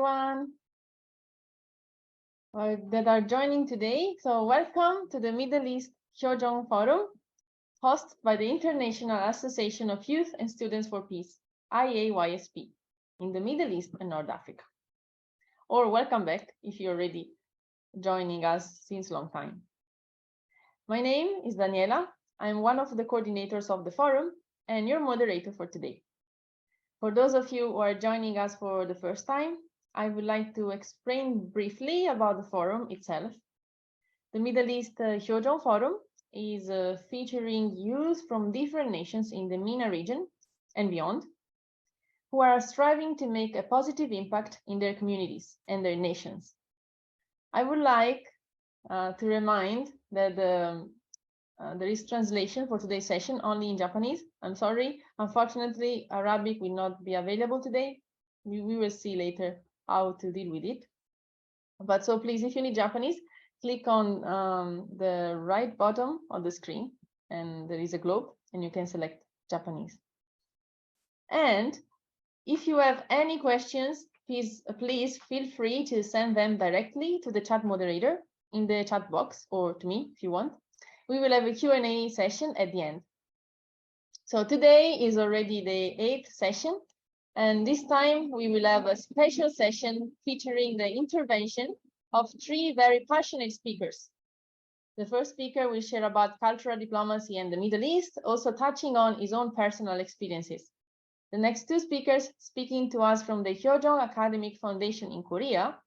everyone that are joining today. So welcome to the Middle East Jeong Forum, hosted by the International Association of Youth and Students for Peace, IAYSP, in the Middle East and North Africa. Or welcome back if you're already joining us since a long time. My name is Daniela. I'm one of the coordinators of the forum and your moderator for today. For those of you who are joining us for the first time, I would like to explain briefly about the forum itself. The Middle East Jeong Forum is featuring youth from different nations in the MENA region and beyond, who are striving to make a positive impact in their communities and their nations. I would like to remind that there is translation for today's session only in Japanese. I'm sorry, unfortunately, Arabic will not be available today. We will see later how to deal with it. But so please, if you need Japanese, click on the right bottom of the screen and there is a globe and you can select Japanese. And if you have any questions, please feel free to send them directly to the chat moderator in the chat box or to me if you want. We will have a Q&A session at the end. So today is already the 8th session, and this time we will have a special session featuring the intervention of 3 very passionate speakers. The first speaker will share about cultural diplomacy and the Middle East, also touching on his own personal experiences. The next 2 speakers, speaking to us from the Jeong Academic Foundation in Korea,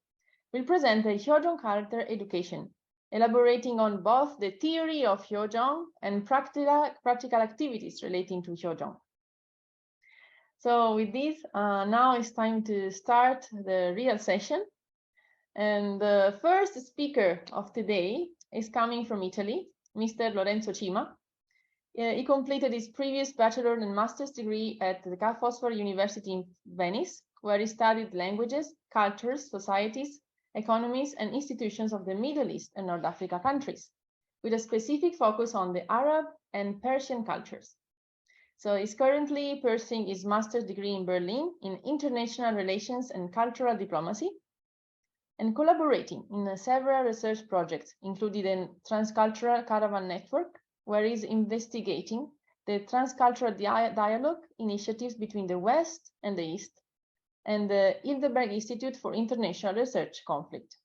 will present the Jeong character education, elaborating on both the theory of Jeong and practical activities relating to Jeong. So with this, now it's time to start the real session. And the first speaker of today is coming from Italy, Mr. Lorenzo Cima. He completed his previous bachelor and master's degree at the Ca' Foscolo University in Venice, where he studied languages, cultures, societies, economies and institutions of the Middle East and North Africa countries, with a specific focus on the Arab and Persian cultures. So he's currently pursuing his master's degree in Berlin in international relations and cultural diplomacy, and collaborating in several research projects, including the Transcultural Caravan Network, where he's investigating the transcultural dialogue initiatives between the West and the East, and the Hildebrand Institute for International Research Conflict.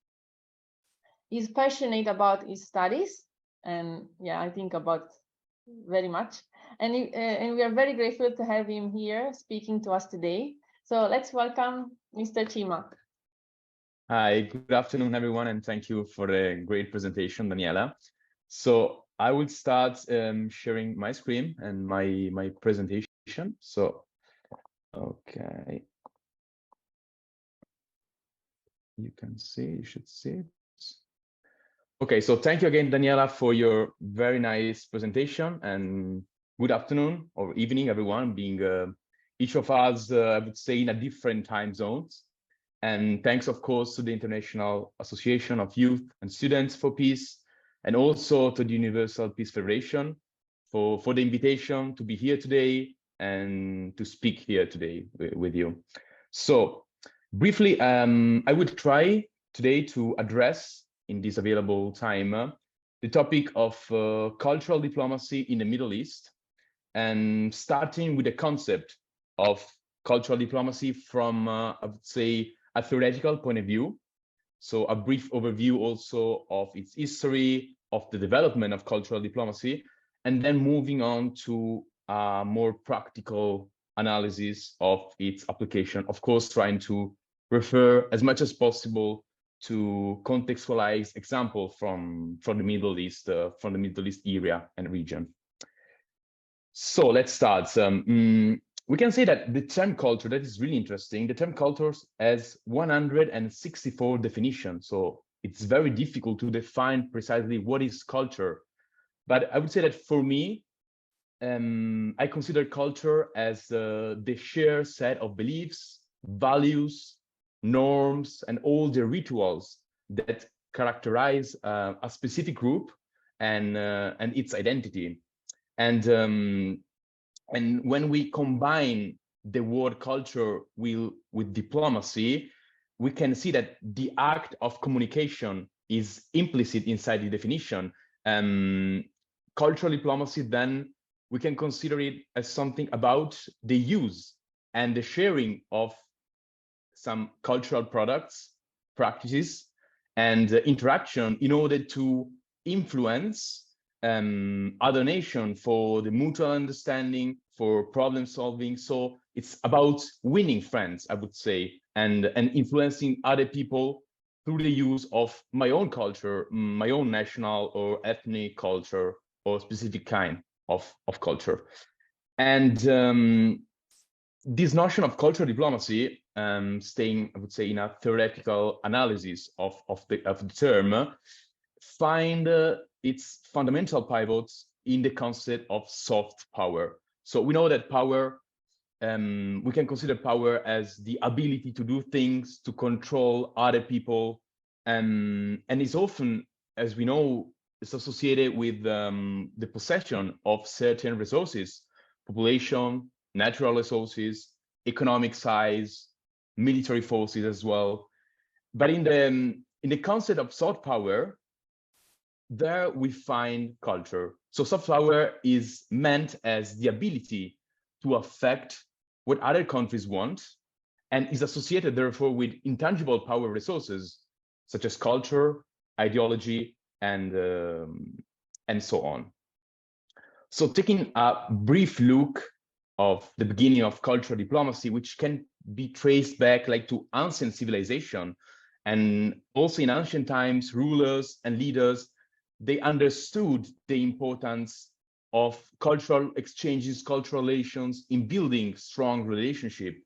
He's passionate about his studies, and yeah, I think about very much. And we are very grateful to have him here speaking to us today. So let's welcome Mr. Cima. Hi, good afternoon, everyone, and thank you for the great presentation, Daniela. So I will start sharing my screen and my presentation. So, okay. You can see, you should see it. Okay, so thank you again, Daniela, for your very nice presentation, and good afternoon or evening, everyone, being each of us, I would say, in a different time zones. And thanks, of course, to the International Association of Youth and Students for Peace, and also to the Universal Peace Federation for the invitation to be here today and to speak here today with you. So briefly, I would try today to address in this available time the topic of cultural diplomacy in the Middle East, and starting with the concept of cultural diplomacy from, I would say, a theoretical point of view. So a brief overview also of its history, of the development of cultural diplomacy, and then moving on to a more practical analysis of its application, of course, trying to refer as much as possible to contextualize example from the Middle East, area and region. So let's start. We can say that the term culture, that is really interesting. The term culture has 164 definitions, so it's very difficult to define precisely what is culture. But I would say that for me, I consider culture as the shared set of beliefs, values, norms, and all the rituals that characterize a specific group and its identity. And when we combine the word culture with diplomacy, we can see that the act of communication is implicit inside the definition. Cultural diplomacy, then we can consider it as something about the use and the sharing of some cultural products, practices, and interaction in order to influence other nations for the mutual understanding, for problem solving. So it's about winning friends, I would say, and influencing other people through the use of my own culture, my own national or ethnic culture, or specific kind of culture. And this notion of cultural diplomacy, staying, I would say, in a theoretical analysis of the term, find its fundamental pivots in the concept of soft power. So we know that power, we can consider power as the ability to do things, to control other people, and it's often, as we know, it's associated with the possession of certain resources, population, natural resources, economic size, military forces as well. But in the concept of soft power, there we find culture. So soft power is meant as the ability to affect what other countries want, and is associated therefore with intangible power resources such as culture, ideology, and so on. So taking a brief look of the beginning of cultural diplomacy, which can be traced back like to ancient civilization, and also in ancient times, rulers and leaders, they understood the importance of cultural exchanges, cultural relations in building strong relationship,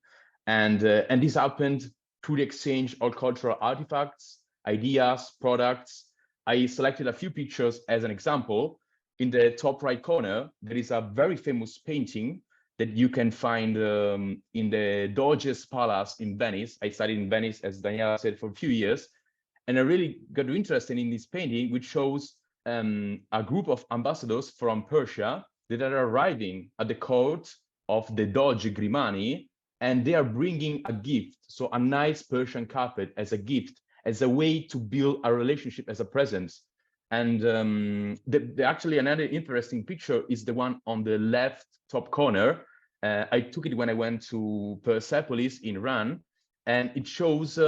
and this happened through the exchange of cultural artifacts, ideas, products. I selected a few pictures as an example. In the top right corner, there is a very famous painting that you can find in the Doge's Palace in Venice. I studied in Venice, as Daniela said, for a few years. And I really got interested in this painting, which shows a group of ambassadors from Persia that are arriving at the court of the Doge Grimani, and they are bringing a gift, so a nice Persian carpet as a gift, as a way to build a relationship, as a presence. And actually another interesting picture is the one on the left top corner. I took it when I went to Persepolis in Iran, and it shows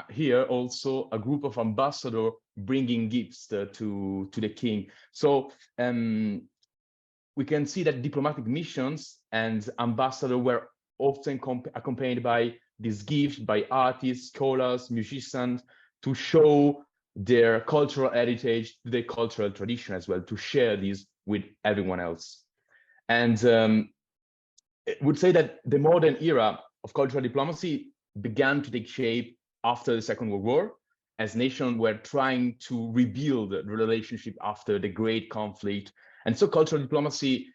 here also a group of ambassadors bringing gifts to the king. So we can see that diplomatic missions and ambassadors were often accompanied by these gifts, by artists, scholars, musicians, to show their cultural heritage, their cultural tradition as well, to share these with everyone else. And I would say that the modern era of cultural diplomacy began to take shape after the Second World War, as nations were trying to rebuild the relationship after the great conflict. And so cultural diplomacy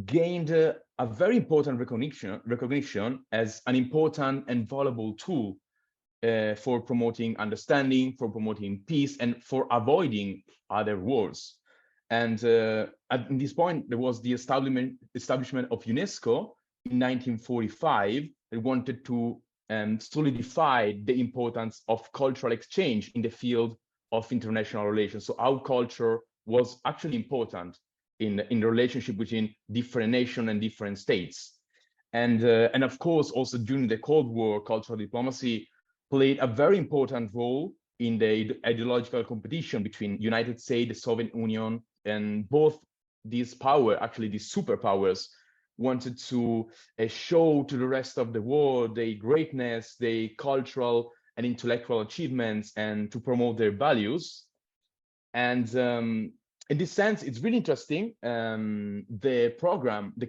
gained a very important recognition as an important and valuable tool for promoting understanding, for promoting peace, and for avoiding other wars. And at this point, there was the establishment of UNESCO in 1945. They wanted to solidify the importance of cultural exchange in the field of international relations. So our culture was actually important in the relationship between different nations and different states. And of course, also during the Cold War, cultural diplomacy played a very important role in the ideological competition between United States, the Soviet Union, and both these these superpowers, wanted to show to the rest of the world their greatness, their cultural and intellectual achievements, and to promote their values. And in this sense, it's really interesting. The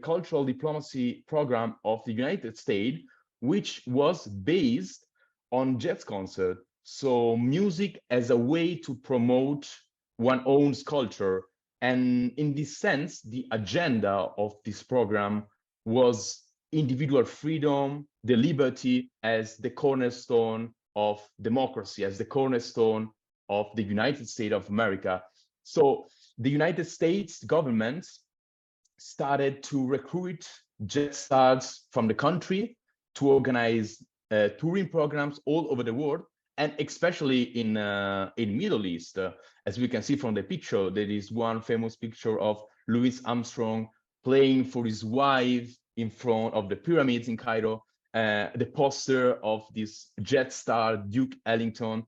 cultural diplomacy program of the United States, which was based on jazz concert. So music as a way to promote one's own culture. And in this sense, the agenda of this program was individual freedom, the liberty as the cornerstone of democracy, as the cornerstone of the United States of America. So the United States government started to recruit jazz stars from the country to organize touring programs all over the world, and especially in Middle East. As we can see from the picture, there is one famous picture of Louis Armstrong playing for his wife in front of the pyramids in Cairo. The poster of this jet star Duke Ellington,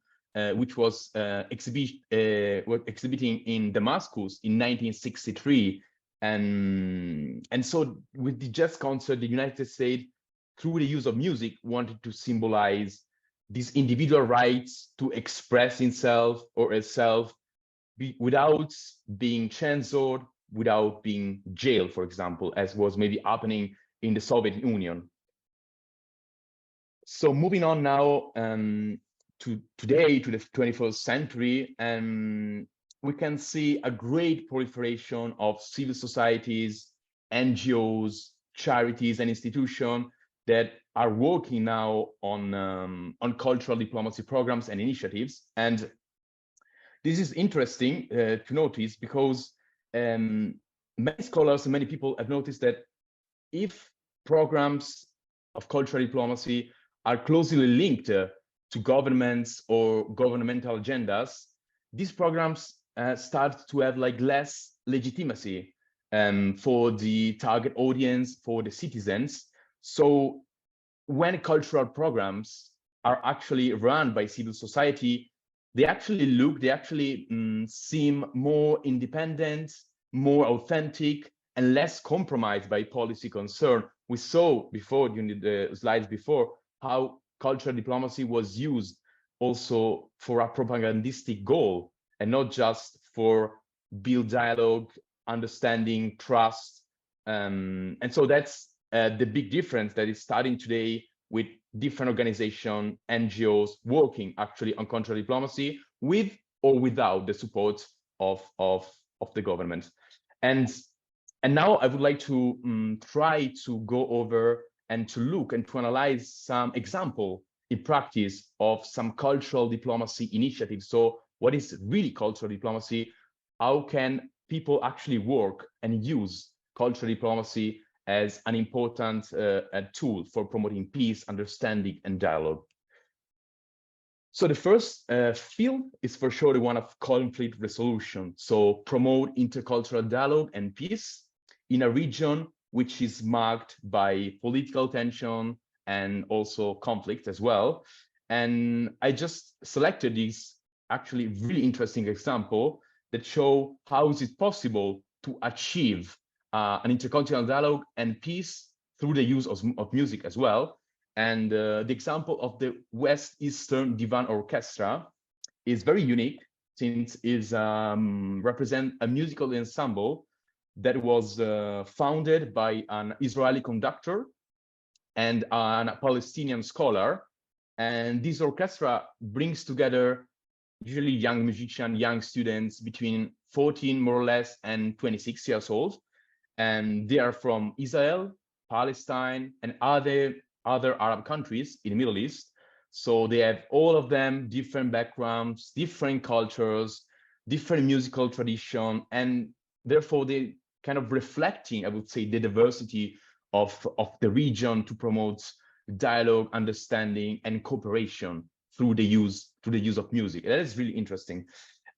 which was exhibiting in Damascus in 1963. And so with the jazz concert, the United States, through the use of music, wanted to symbolize these individual rights to express himself or herself without being censored, without being jailed, for example, as was maybe happening in the Soviet Union. So moving on now to today, to the 21st century, we can see a great proliferation of civil societies, NGOs, charities, and institutions that are working now on cultural diplomacy programs and initiatives. And this is interesting to notice because many scholars and many people have noticed that if programs of cultural diplomacy are closely linked to governments or governmental agendas, these programs start to have like less legitimacy for the target audience, for the citizens. So when cultural programs are actually run by civil society, they actually seem more independent, more authentic, and less compromised by policy concern. We saw before, during the slides before, how cultural diplomacy was used also for a propagandistic goal and not just for build dialogue, understanding, trust. And so that's the big difference that is starting today with different organizations, NGOs working actually on cultural diplomacy with or without the support of the government. And now I would like to try to go over and to look and to analyze some example in practice of some cultural diplomacy initiatives. So what is really cultural diplomacy? How can people actually work and use cultural diplomacy as an important tool for promoting peace, understanding, and dialogue? So the first field is for sure the one of conflict resolution. So promote intercultural dialogue and peace in a region which is marked by political tension and also conflict as well. And I just selected this actually really interesting example that show how is it possible to achieve an intercultural dialogue and peace through the use of music as well. And the example of the West Eastern Divan Orchestra is very unique since it represents a musical ensemble that was founded by an Israeli conductor and a Palestinian scholar. And this orchestra brings together usually young musicians, young students between 14 more or less and 26 years old. And they are from Israel, Palestine, and other Arab countries in the Middle East. So they have all of them different backgrounds, different cultures, different musical tradition, and therefore they kind of reflecting, I would say, the diversity of the region to promote dialogue, understanding, and cooperation through the use of music. That is really interesting.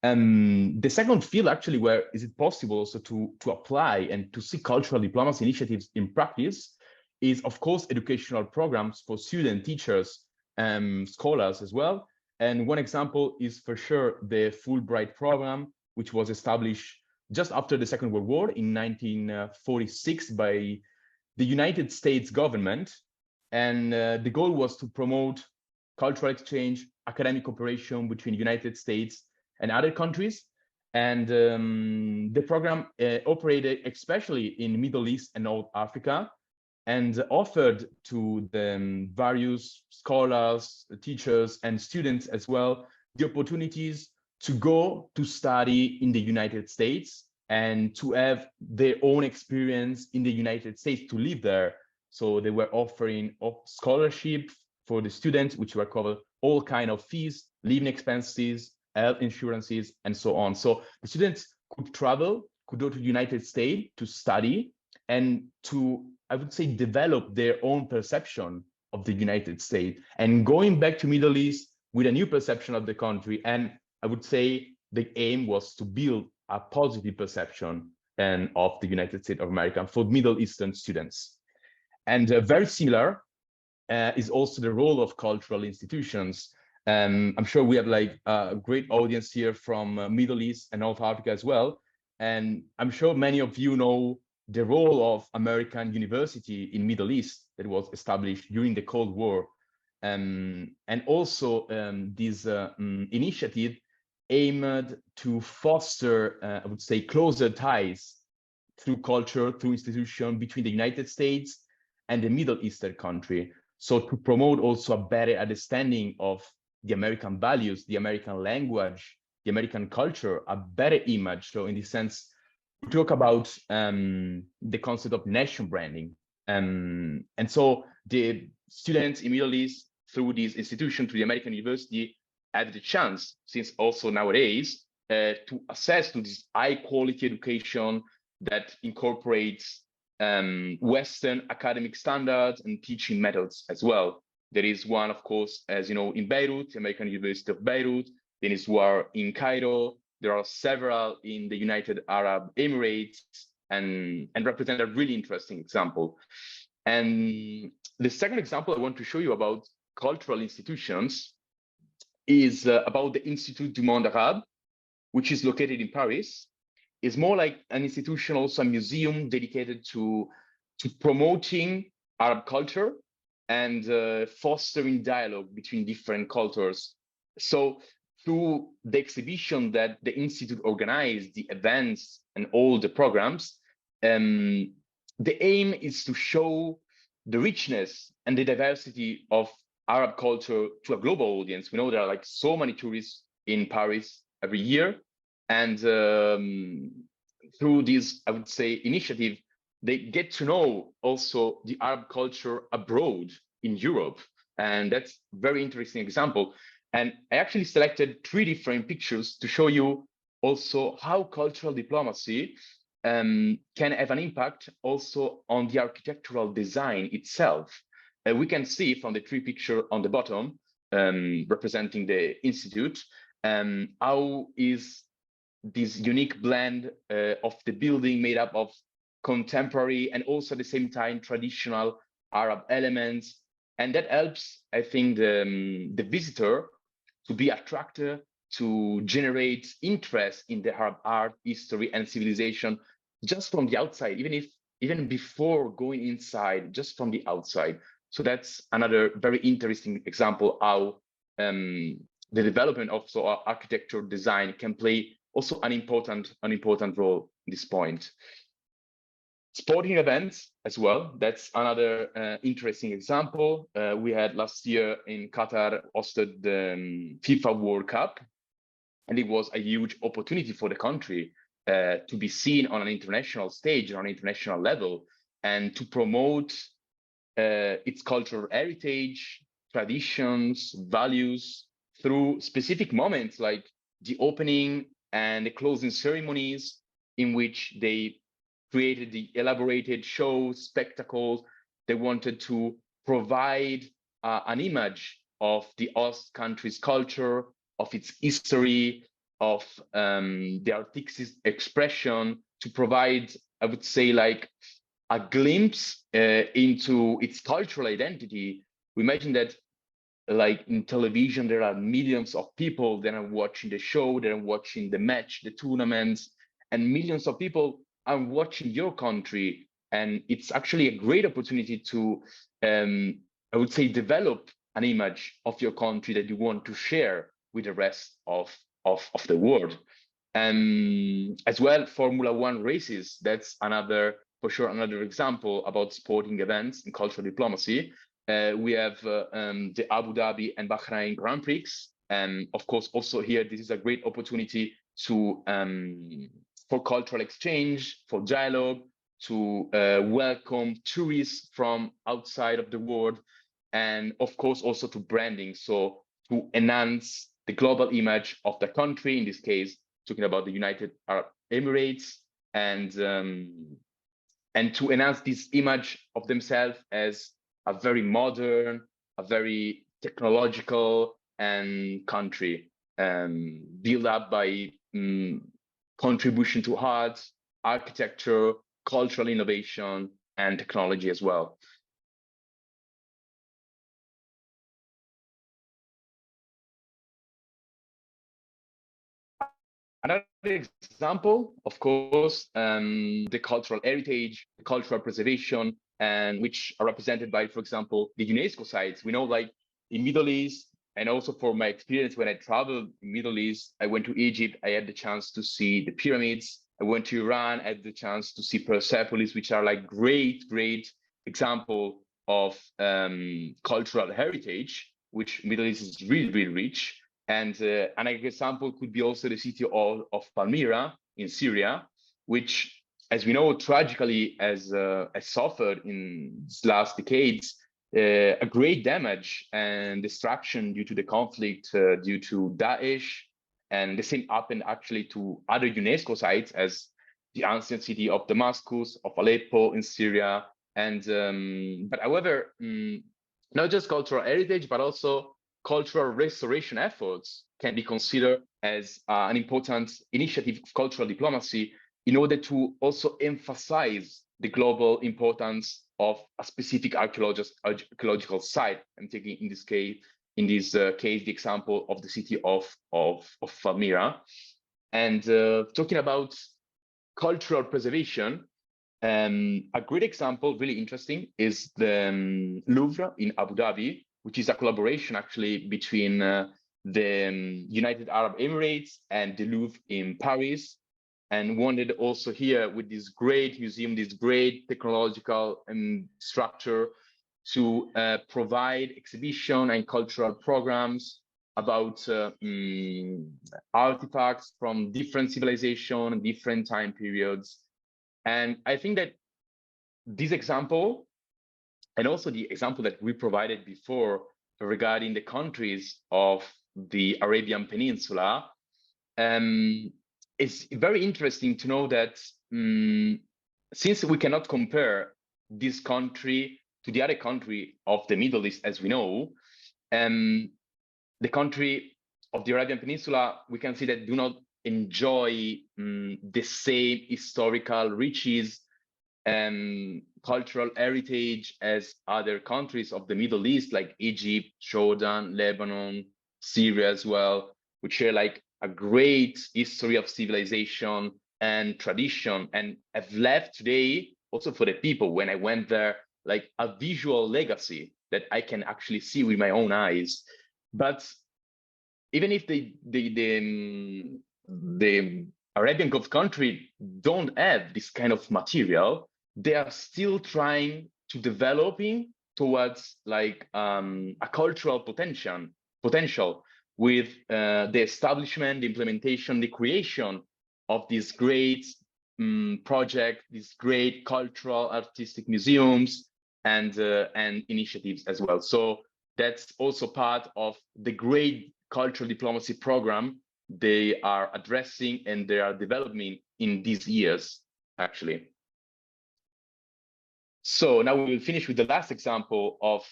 The second field actually where is it possible also to apply and to see cultural diplomacy initiatives in practice is, of course, educational programs for students, teachers, scholars as well. And one example is for sure the Fulbright program, which was established just after the Second World War in 1946 by the United States government. And the goal was to promote cultural exchange, academic cooperation between the United States and other countries. And the program operated especially in Middle East and North Africa, and offered to the various scholars, teachers, and students as well the opportunities to go to study in the United States and to have their own experience in the United States, to live there. So they were offering scholarship for the students, which were covered all kind of fees, living expenses, health insurances, and so on. So the students could travel, could go to the United States to study and to, I would say, develop their own perception of the United States and going back to Middle East with a new perception of the country. And I would say the aim was to build a positive perception and of the United States of America for Middle Eastern students. And very similar is also the role of cultural institutions. I'm sure we have like a great audience here from Middle East and North Africa as well. And I'm sure many of you know the role of American University in Middle East that was established during the Cold War. And also this initiative aimed to foster, I would say, closer ties through culture, through institution between the United States and the Middle Eastern country. So to promote also a better understanding of the American values, the American language, the American culture, a better image. So in this sense, we talk about the concept of nation branding. And so the students in Middle East through this institution, through the American University, had the chance, since also nowadays, to access to this high quality education that incorporates Western academic standards and teaching methods as well. There is one, of course, as you know, in Beirut, American University of Beirut. There is one in Cairo. There are several in the United Arab Emirates, and represent a really interesting example. And the second example I want to show you about cultural institutions is about the Institut du Monde Arabe, which is located in Paris. It's more like an institution, also a museum dedicated to promoting Arab culture and fostering dialogue between different cultures. So through the exhibition that the Institute organized, the events and all the programs, the aim is to show the richness and the diversity of Arab culture to a global audience. We know there are like so many tourists in Paris every year. And through this, I would say, initiative, they get to know also the Arab culture abroad in Europe. And that's a very interesting example. And I actually selected 3 different pictures to show you also how cultural diplomacy can have an impact also on the architectural design itself. We can see from the 3 pictures on the bottom, representing the Institute, how is this unique blend of the building made up of contemporary and also at the same time traditional Arab elements. And that helps, I think, the visitor to be attracted, to generate interest in the Arab art, history, and civilization just from the outside, even before going inside, just from the outside. So that's another very interesting example how the development of architecture design can play also an important role at this point. Sporting events as well, that's another interesting example. We had last year in Qatar hosted the FIFA World Cup, and it was a huge opportunity for the country to be seen on an international stage, on an international level, and to promote its cultural heritage, traditions, values through specific moments like the opening and the closing ceremonies, in which they created the elaborated shows, spectacles. They wanted to provide an image of the host country's culture, of its history, of the artistic expression, to provide, I would say, like a glimpse into its cultural identity. We imagine that like in television, there are millions of people that are watching the show, that are watching the match, the tournaments, and millions of people are watching your country. And it's actually a great opportunity to, I would say, develop an image of your country that you want to share with the rest of the world. And as well, Formula One races, that's another, for sure, another example about sporting events and cultural diplomacy. We have the Abu Dhabi and Bahrain Grand Prix. And of course, also here, this is a great opportunity to for cultural exchange, for dialogue, to welcome tourists from outside of the world, and of course, also to branding. So to enhance the global image of the country, in this case, talking about the United Arab Emirates, and to enhance this image of themselves as a very modern, a very technological and country, built up by contribution to art, architecture, cultural innovation, and technology as well. Another example, of course, the cultural heritage, the cultural preservation, and which are represented by, for example, the UNESCO sites. We know, like in Middle East, and also for my experience when I traveled in Middle East, I went to Egypt. I had the chance to see the pyramids. I went to Iran. I had the chance to see Persepolis, which are like great example of cultural heritage, which Middle East is really rich. And an example could be also the city of Palmyra in Syria, which, as we know, tragically has suffered in these last decades a great damage and destruction due to the conflict, due to Daesh. And the same happened actually to other UNESCO sites, as the ancient city of Damascus, of Aleppo in Syria. And but however, not just cultural heritage, but also cultural restoration efforts can be considered as an important initiative of cultural diplomacy in order to also emphasize the global importance of a specific archaeological site. I'm taking in this case the example of the city of Palmyra. And talking about cultural preservation, a great example, really interesting, is the Louvre in Abu Dhabi, which is a collaboration actually between the United Arab Emirates and the Louvre in Paris, and wanted also here with this great museum, this great technological structure to provide exhibition and cultural programs about artifacts from different civilizations, different time periods. And I think that this example, and also the example that we provided before regarding the countries of the Arabian Peninsula, it's very interesting to know that since we cannot compare this country to the other country of the Middle East, as we know, the country of the Arabian Peninsula, we can see that do not enjoy the same historical riches and cultural heritage as other countries of the Middle East, like Egypt, Jordan, Lebanon, Syria as well, which share like a great history of civilization and tradition, and have left today also for the people, when I went there, like a visual legacy that I can actually see with my own eyes. But even if the Arabian Gulf country don't have this kind of material, they are still trying to developing towards like a cultural potential with the establishment, the implementation, the creation of this great project, these great cultural, artistic museums and initiatives as well. So that's also part of the great cultural diplomacy program they are addressing and they are developing in these years, actually. So now we will finish with the last example of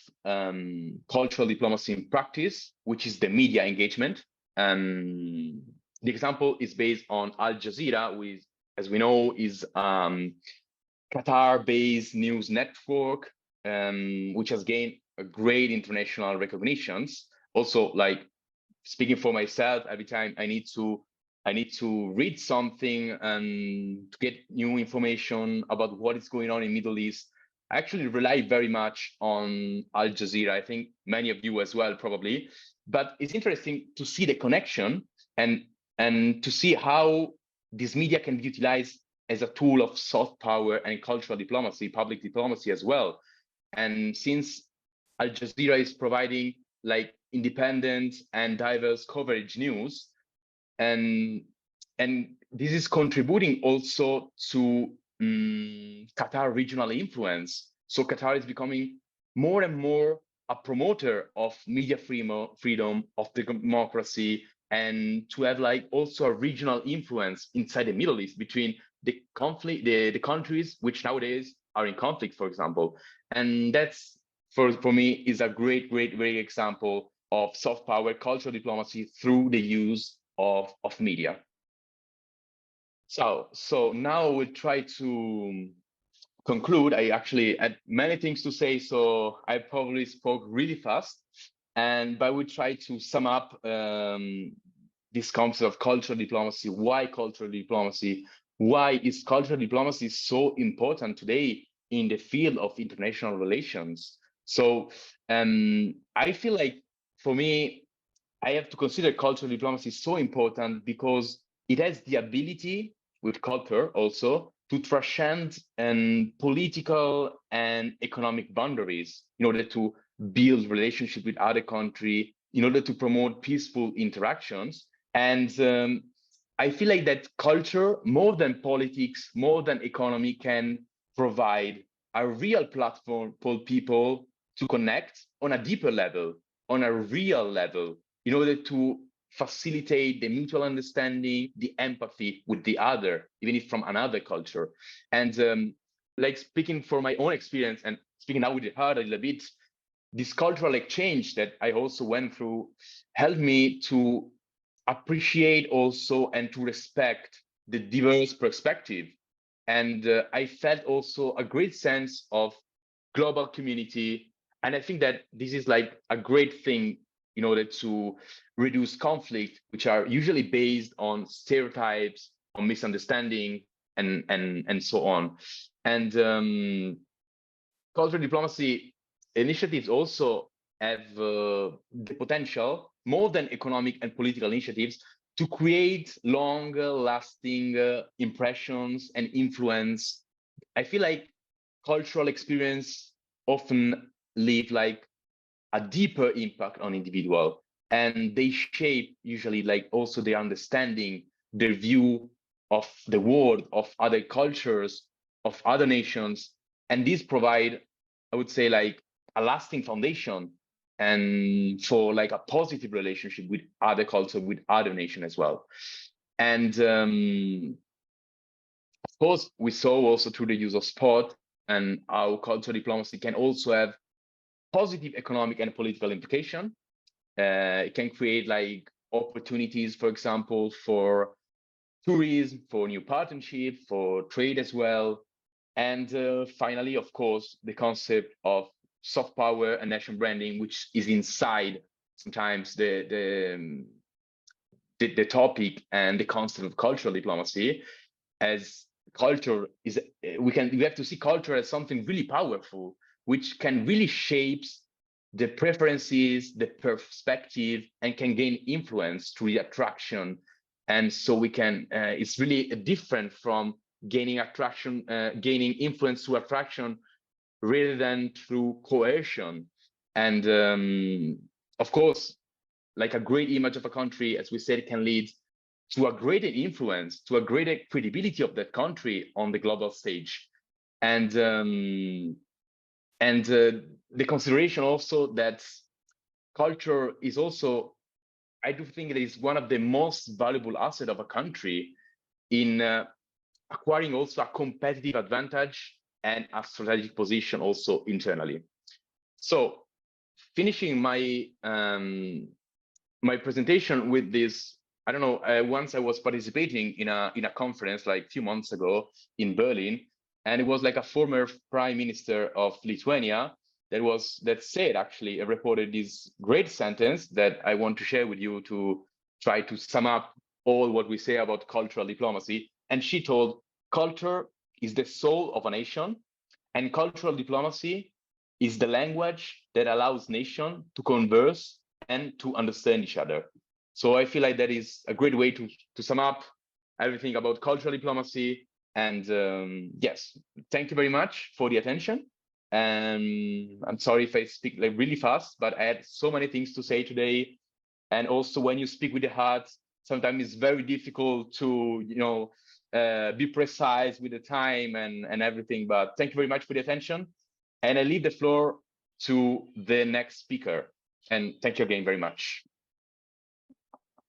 cultural diplomacy in practice, which is the media engagement. The example is based on Al Jazeera, which, as we know, is Qatar-based news network, which has gained a great international recognitions. Also, like speaking for myself, every time I need to read something and to get new information about what is going on in Middle East, I actually rely very much on Al Jazeera. I think many of you as well, probably. But it's interesting to see the connection and to see how this media can be utilized as a tool of soft power and cultural diplomacy, public diplomacy as well. And since Al Jazeera is providing like independent and diverse coverage news, and this is contributing also to Qatar regional influence. So Qatar is becoming more and more a promoter of media freedom, of the democracy, and to have like also a regional influence inside the Middle East between the conflict, the countries which nowadays are in conflict, for example. And that's for me is a great example of soft power cultural diplomacy through the use of media. So now we'll try to conclude. I actually had many things to say, so I probably spoke really fast, but we try to sum up this concept of cultural diplomacy. Why cultural diplomacy? Why is cultural diplomacy so important today in the field of international relations? So I feel like, for me, I have to consider cultural diplomacy so important because it has the ability, with culture also, to transcend political and economic boundaries in order to build relationship with other country, in order to promote peaceful interactions. And I feel like that culture, more than politics, more than economy, can provide a real platform for people to connect on a deeper level, on a real level, in order to facilitate the mutual understanding, the empathy with the other, even if from another culture. And like, speaking for my own experience and speaking now with the heart a little bit, this cultural exchange that I also went through helped me to appreciate also and to respect the diverse perspective. And I felt also a great sense of global community. And I think that this is like a great thing in order to reduce conflict, which are usually based on stereotypes, on misunderstanding, and so on. And cultural diplomacy initiatives also have the potential, more than economic and political initiatives, to create longer lasting impressions and influence. I feel like cultural experience often leave like a deeper impact on individual, and they shape usually like also their understanding, their view of the world, of other cultures, of other nations. And these provide, I would say, like a lasting foundation and for like a positive relationship with other culture, with other nation as well. And of course, we saw also through the use of sport and how cultural diplomacy can also have positive economic and political implication. It can create like opportunities, for example, for tourism, for new partnership, for trade as well. And finally, of course, the concept of soft power and national branding, which is inside sometimes the topic and the concept of cultural diplomacy, as culture is, we have to see culture as something really powerful, which can really shape the preferences, the perspective, and can gain influence through the attraction. And so we can, it's really different from gaining attraction, gaining influence through attraction rather than through coercion. And of course, like a great image of a country, as we said, can lead to a greater influence, to a greater credibility of that country on the global stage. And the consideration also that culture is also, I do think it is one of the most valuable assets of a country in acquiring also a competitive advantage and a strategic position also internally. So finishing my my presentation with this, I don't know, once I was participating in a conference like a few months ago in Berlin, and it was like a former prime minister of Lithuania that said, actually, reported this great sentence that I want to share with you to try to sum up all what we say about cultural diplomacy. And she told, culture is the soul of a nation, and cultural diplomacy is the language that allows nation to converse and to understand each other. So I feel like that is a great way to sum up everything about cultural diplomacy. And yes, thank you very much for the attention. And I'm sorry if I speak like really fast, but I had so many things to say today. And also, when you speak with the heart, sometimes it's very difficult to, be precise with the time and everything. But thank you very much for the attention. And I leave the floor to the next speaker. And thank you again very much.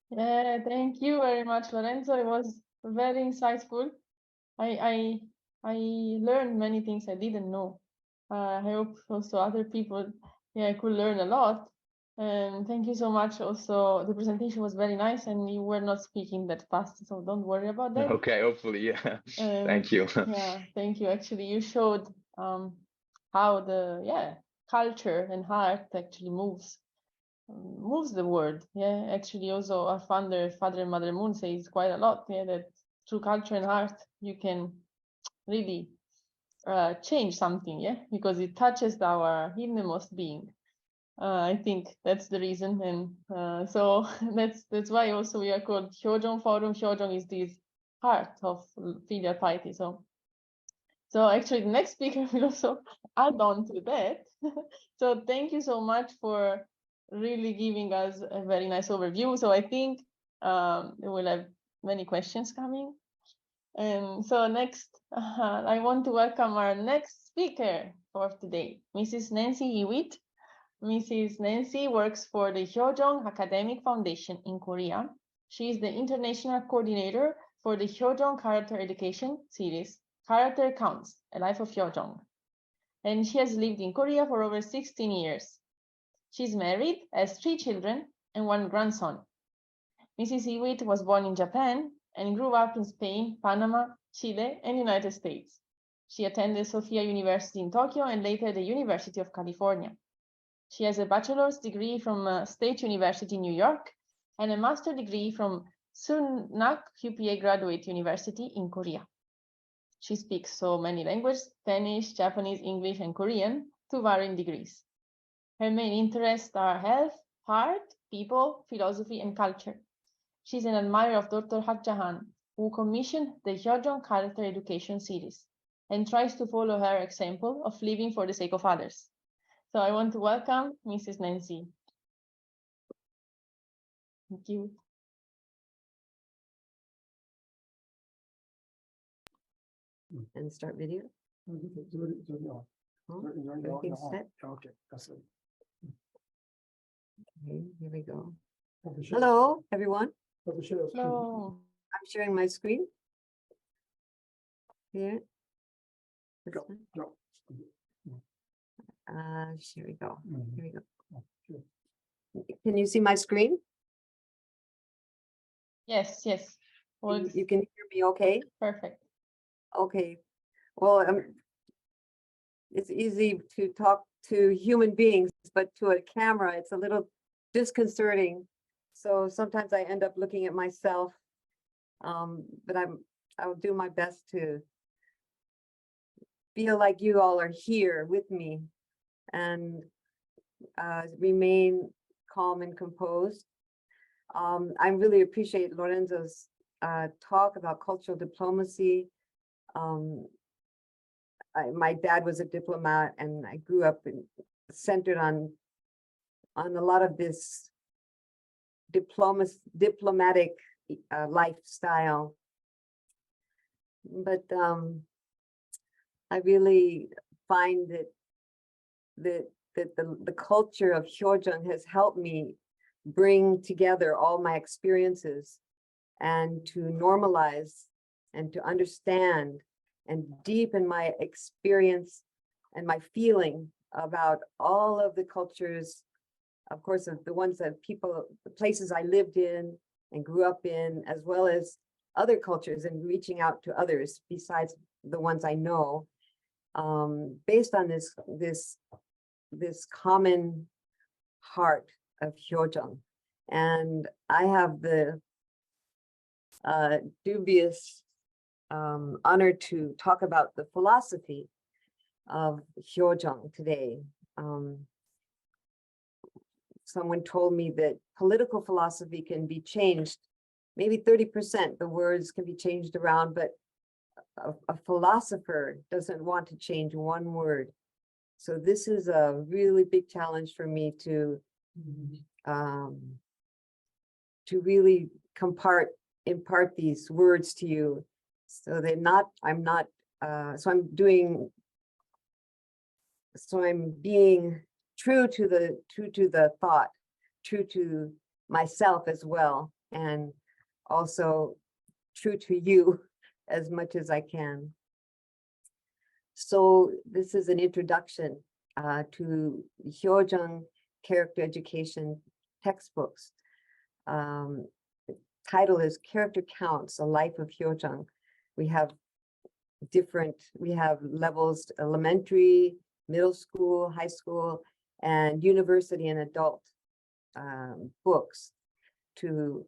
Yeah, thank you very much, Lorenzo. It was very insightful. I learned many things I didn't know. I hope also other people could learn a lot. And thank you so much. Also, the presentation was very nice, and you were not speaking that fast, so don't worry about that. Okay, hopefully, yeah. And Thank you. yeah, thank you. Actually, you showed how the culture and art actually moves the world. Yeah, actually, also our father and mother moon says quite a lot. Yeah, that through culture and art you can really change something. Yeah, because it touches our innermost being. I think that's the reason, and so that's why also we are called Hyojong Forum. Hyojong is this heart of filial piety. So actually, the next speaker will also add on to that. So thank you so much for really giving us a very nice overview. So I think we'll have many questions coming. And so next, I want to welcome our next speaker for today, Mrs. Nancy Hewitt. Mrs. Nancy works for the Hyojong Academic Foundation in Korea. She is the international coordinator for the Hyojong Character Education series, Character Counts, A Life of Hyojong. And she has lived in Korea for over 16 years. She's married, has 3 children, and 1 grandson. Mrs. Hewitt was born in Japan and grew up in Spain, Panama, Chile, and United States. She attended Sophia University in Tokyo and later the University of California. She has a bachelor's degree from State University, New York, and a master's degree from Sunak QPA Graduate University in Korea. She speaks so many languages, Spanish, Japanese, English, and Korean, to varying degrees. Her main interests are health, art, people, philosophy, and culture. She's an admirer of Dr. Hak Jahan, who commissioned the Hyojong Character Education series and tries to follow her example of living for the sake of others. So I want to welcome Mrs. Nancy. Thank you. And start video. Everything's set. Okay, that's it. Okay, here we go. Hello, everyone. Hello. I'm sharing my screen. Here. This Go, one. go. Here we go. Mhm. Here we go. Okay. Can you see my screen? Yes, yes. Well, You can hear me okay? perfect. Okay. Well, it's easy to talk to human beings, but to a camera, it's a little disconcerting. So sometimes I end up looking at myself, but I'll do my best to feel like you all are here with me and remain calm and composed. I really appreciate Lorenzo's talk about cultural diplomacy. My dad was a diplomat, and I grew up centered on a lot of this diplomatic lifestyle. But I really find that the culture of Hyojong has helped me bring together all my experiences and to normalize and to understand and deepen my experience and my feeling about all of the cultures, of course, of the ones that the places I lived in and grew up in, as well as other cultures, and reaching out to others besides the ones I know, based on this common heart of Hyojong. And I have the dubious honor to talk about the philosophy of Hyojong today. Someone told me that political philosophy can be changed, maybe 30%, the words can be changed around, but a philosopher doesn't want to change one word. So this is a really big challenge for me to really impart these words to you, so I'm being true to the thought, true to myself as well, and also true to you as much as I can. So this is an introduction to Jeong character education textbooks. The title is Character Counts, A Life of Jeong. We have levels: elementary, middle school, high school, and university and adult books to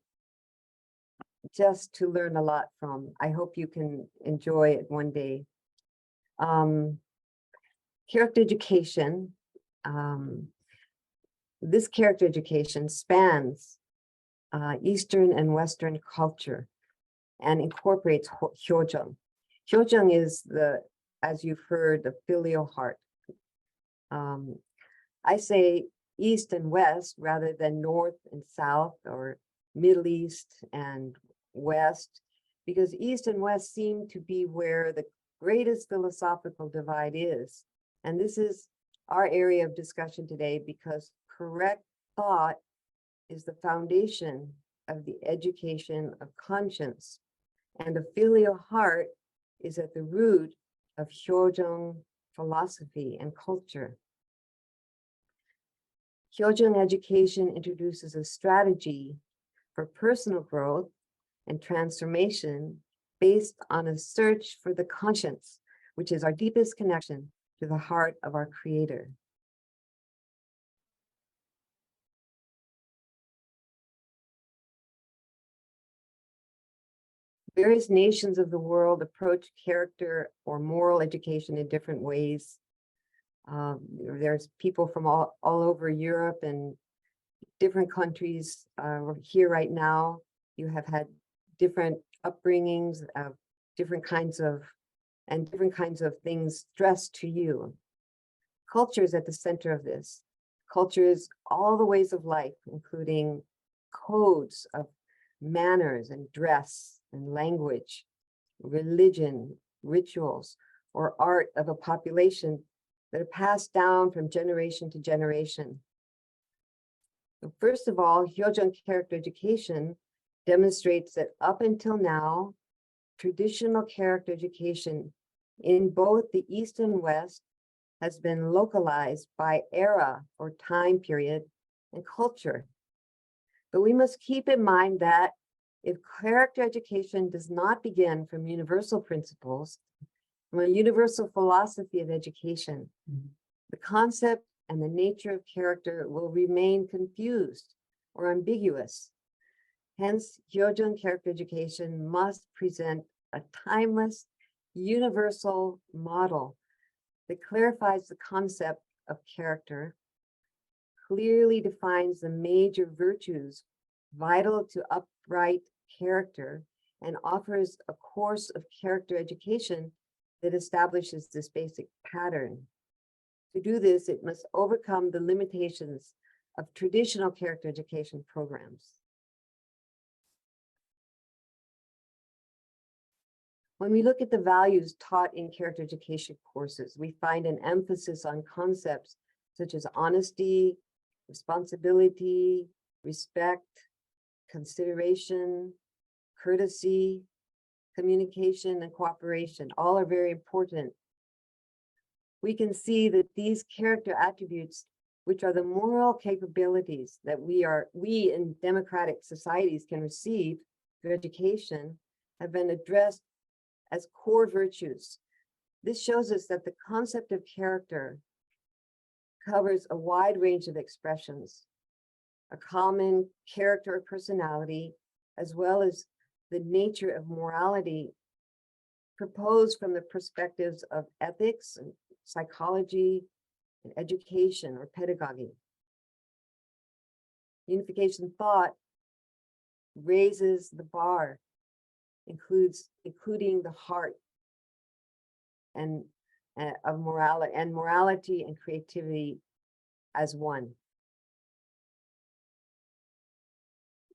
learn a lot from. I hope you can enjoy it one day. Character education. This character education spans Eastern and Western culture and incorporates Jeong. Jeong is as you've heard, the filial heart. I say East and West rather than North and South or Middle East and West, because East and West seem to be where the greatest philosophical divide is. And this is our area of discussion today, because correct thought is the foundation of the education of conscience, and the filial heart is at the root of Jeong philosophy and culture. Jeong education introduces a strategy for personal growth and transformation based on a search for the conscience, which is our deepest connection to the heart of our Creator. Various nations of the world approach character or moral education in different ways. There's people from all over Europe and different countries here right now. You have had different upbringings, different kinds of things stressed to you. Culture is at the center of this. Culture is all the ways of life, including codes of manners and dress and language, religion, rituals, or art of a population that are passed down from generation to generation. First of all, Jeong character education demonstrates that up until now, traditional character education in both the East and West has been localized by era or time period and culture. But we must keep in mind that if character education does not begin from universal principles, from a universal philosophy of education, the concept and the nature of character will remain confused or ambiguous. Hence, Jeong character education must present a timeless, universal model that clarifies the concept of character, clearly defines the major virtues vital to upright character, and offers a course of character education that establishes this basic pattern. To do this, it must overcome the limitations of traditional character education programs. When we look at the values taught in character education courses, we find an emphasis on concepts such as honesty, responsibility, respect, consideration, courtesy, communication, and cooperation. All are very important. We can see that these character attributes, which are the moral capabilities that we in democratic societies can receive through education, have been addressed as core virtues. This shows us that the concept of character covers a wide range of expressions, a common character or personality, as well as the nature of morality proposed from the perspectives of ethics and psychology and education or pedagogy. Unification thought raises the bar, including the heart and of morality and creativity as one.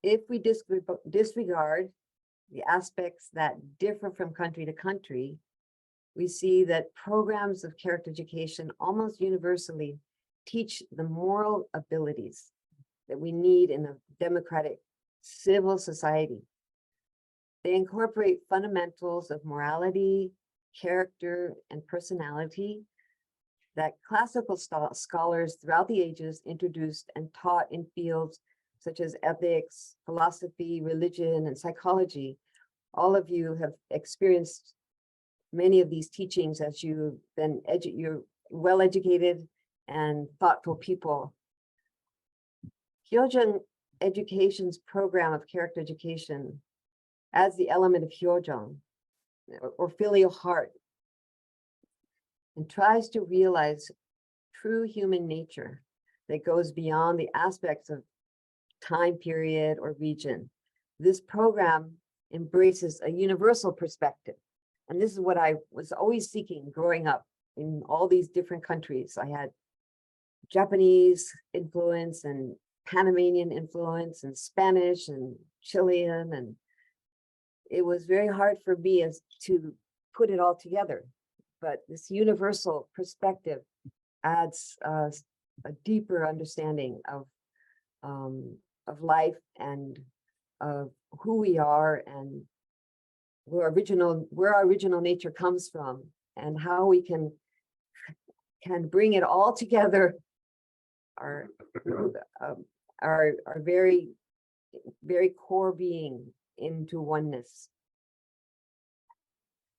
If we disregard the aspects that differ from country to country, we see that programs of character education almost universally teach the moral abilities that we need in a democratic civil society. They incorporate fundamentals of morality, character, and personality that classical scholars throughout the ages introduced and taught in fields such as ethics, philosophy, religion, and psychology. All of you have experienced many of these teachings as you've been you're well-educated and thoughtful people. Jeong Education's program of character education adds the element of Jeong, or filial heart, and tries to realize true human nature that goes beyond the aspects of time period or region. This program embraces a universal perspective. And this is what I was always seeking growing up in all these different countries. I had Japanese influence and Panamanian influence and Spanish and Chilean, and it was very hard for me to put it all together. But this universal perspective adds a deeper understanding of life and of who we are and where our original nature comes from, and how we can bring it all together, our very, very core being into oneness.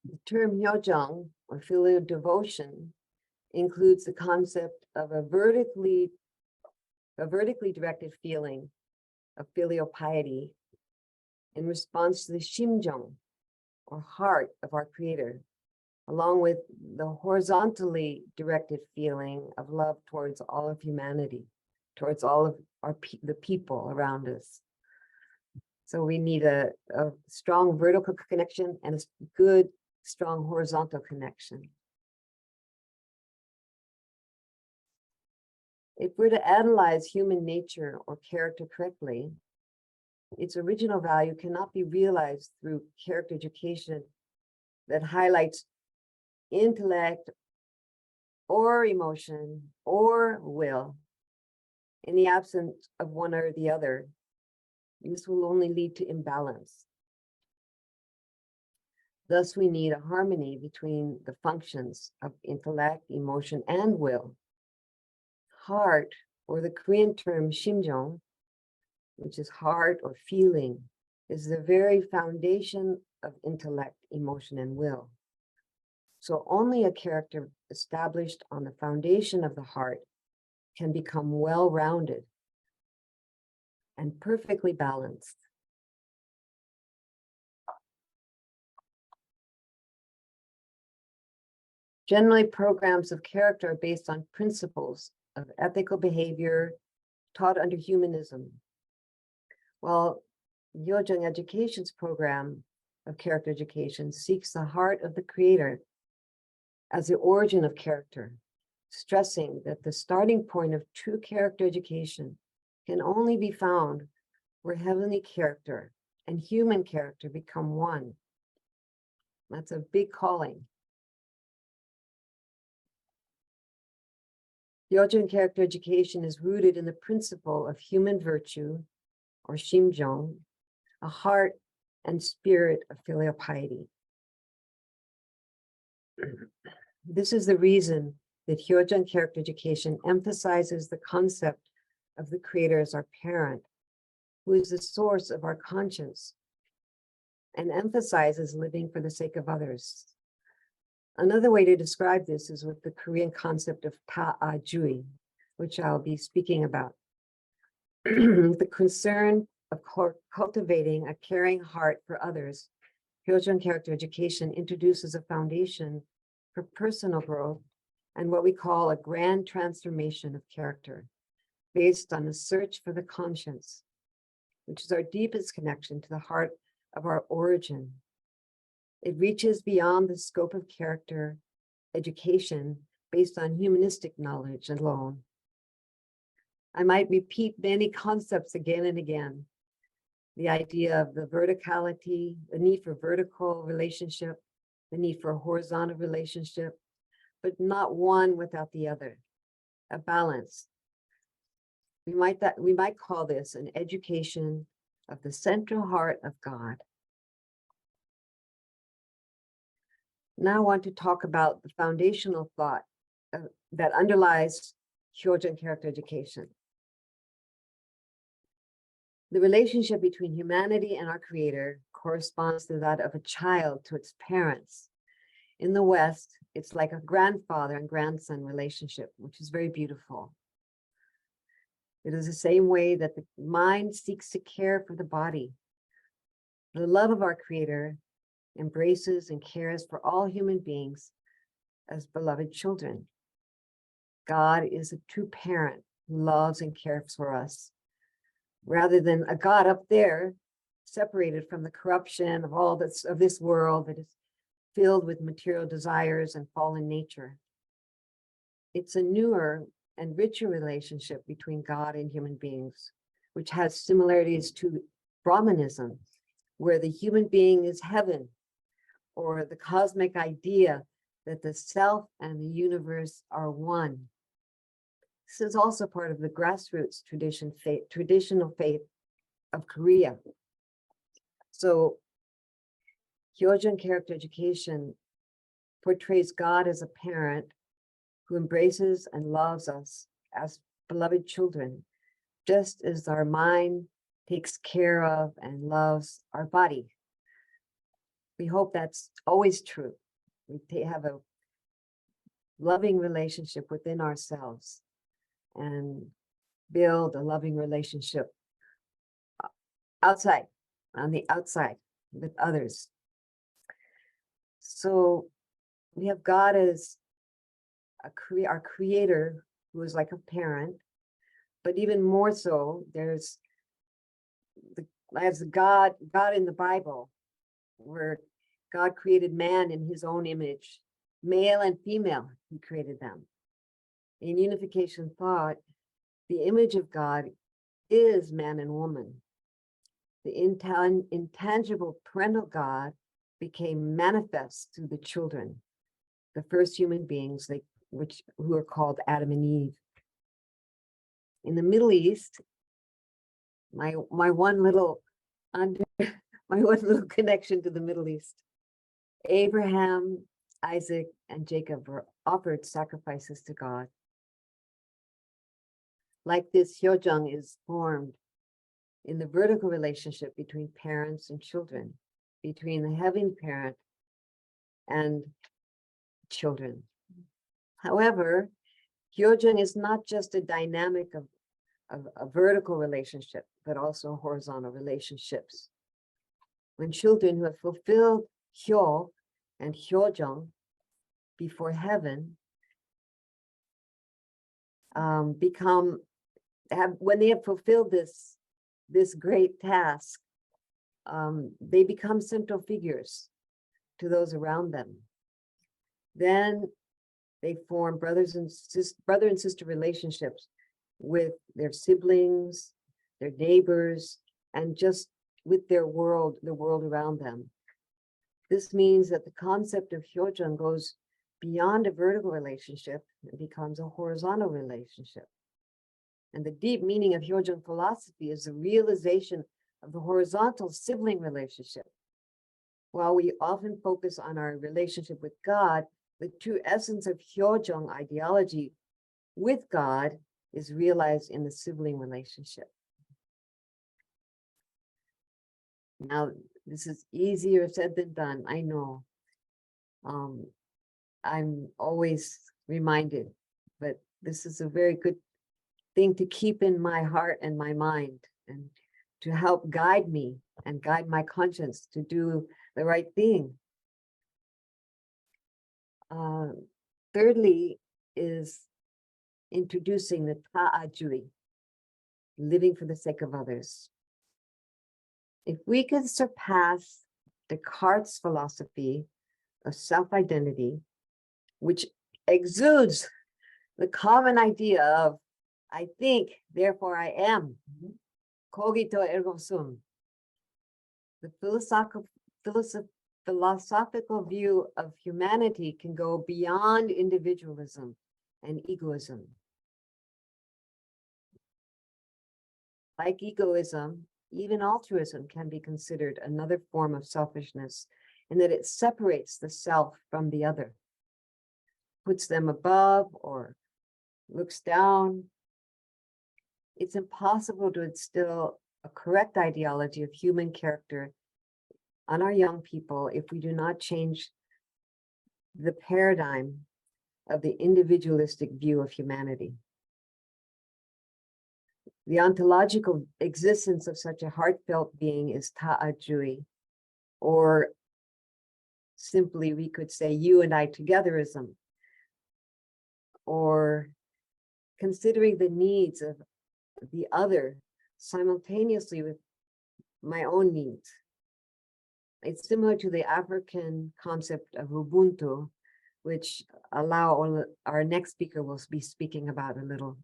The term Jeong, or filial devotion, includes the concept of a vertically directed feeling of filial piety in response to the Jeong, or heart of our Creator, along with the horizontally directed feeling of love towards all of humanity, towards all of the people around us. So we need a strong vertical connection and a good, strong horizontal connection. If we're to analyze human nature or character correctly, its original value cannot be realized through character education that highlights intellect or emotion or will. In the absence of one or the other, this will only lead to imbalance. Thus, we need a harmony between the functions of intellect, emotion, and will. Heart, or the Korean term 심정, which is heart or feeling, is the very foundation of intellect, emotion, and will. So only a character established on the foundation of the heart can become well-rounded and perfectly balanced. Generally, programs of character are based on principles of ethical behavior taught under humanism. While Jeong Education's program of character education seeks the heart of the Creator as the origin of character, stressing that the starting point of true character education can only be found where heavenly character and human character become one. That's a big calling. Jeong character education is rooted in the principle of human virtue, or 심정, a heart and spirit of filial piety. This is the reason that Jeong character education emphasizes the concept of the Creator as our parent, who is the source of our conscience, and emphasizes living for the sake of others. Another way to describe this is with the Korean concept of ta'ajui, which I'll be speaking about. The concern of cultivating a caring heart for others, Jeong character education introduces a foundation for personal growth and what we call a grand transformation of character, based on a search for the conscience, which is our deepest connection to the heart of our origin. It reaches beyond the scope of character education based on humanistic knowledge alone. I might repeat many concepts again and again. The idea of the verticality, the need for vertical relationship, the need for a horizontal relationship, but not one without the other, a balance. We might call this an education of the central heart of God. Now I want to talk about the foundational thought that underlies Hyojin character education. The relationship between humanity and our creator corresponds to that of a child to its parents. In the West, it's like a grandfather and grandson relationship, which is very beautiful. It is the same way that the mind seeks to care for the body. The love of our creator embraces and cares for all human beings as beloved children. God is a true parent who loves and cares for us, rather than a God up there, separated from the corruption of all this of this world that is filled with material desires and fallen nature. It's a newer and richer relationship between God and human beings, which has similarities to Brahmanism, where the human being is heaven, or the cosmic idea that the self and the universe are one. This is also part of the grassroots traditional faith of Korea. So Hyojin character education portrays God as a parent who embraces and loves us as beloved children, just as our mind takes care of and loves our body. We hope that's always true. We have a loving relationship within ourselves and build a loving relationship outside, on the outside with others. So we have God as our creator, who is like a parent, but even more so, there's God in the Bible, where God created man in his own image, male and female, he created them. In unification thought, the image of God is man and woman. The intangible parental God became manifest through the children, the first human beings, who are called Adam and Eve. In the Middle East, my one little connection to the Middle East, Abraham, Isaac, and Jacob were offered sacrifices to God. Like this, Hyojang is formed in the vertical relationship between parents and children, between the heavenly parent and children. However, Hyojang is not just a dynamic of a vertical relationship, but also horizontal relationships. When children who have fulfilled Hyo and Hyojang before heaven when they have fulfilled this great task, they become central figures to those around them. Then they form brother and sister relationships with their siblings, their neighbors, and just with the world around them. This means that the concept of Hyojang goes beyond a vertical relationship and becomes a horizontal relationship. And the deep meaning of Hyojang philosophy is the realization of the horizontal sibling relationship. While we often focus on our relationship with God, the true essence of Hyojang ideology with God is realized in the sibling relationship. Now, this is easier said than done, I know. I'm always reminded, but this is a very good thing to keep in my heart and my mind, and to help guide me and guide my conscience to do the right thing. Thirdly is introducing the ta'ajui, living for the sake of others. If we could surpass Descartes' philosophy of self-identity, which exudes the common idea of I think, therefore I am, cogito ergo sum, the philosophical view of humanity can go beyond individualism and egoism. Like egoism, even altruism can be considered another form of selfishness and that it separates the self from the other, puts them above or looks down. It's impossible to instill a correct ideology of human character on our young people if we do not change the paradigm of the individualistic view of humanity. The ontological existence of such a heartfelt being is ta'ajui, or simply we could say you and I togetherism, or considering the needs of the other simultaneously with my own needs. It's similar to the African concept of Ubuntu, which our next speaker will be speaking about a little.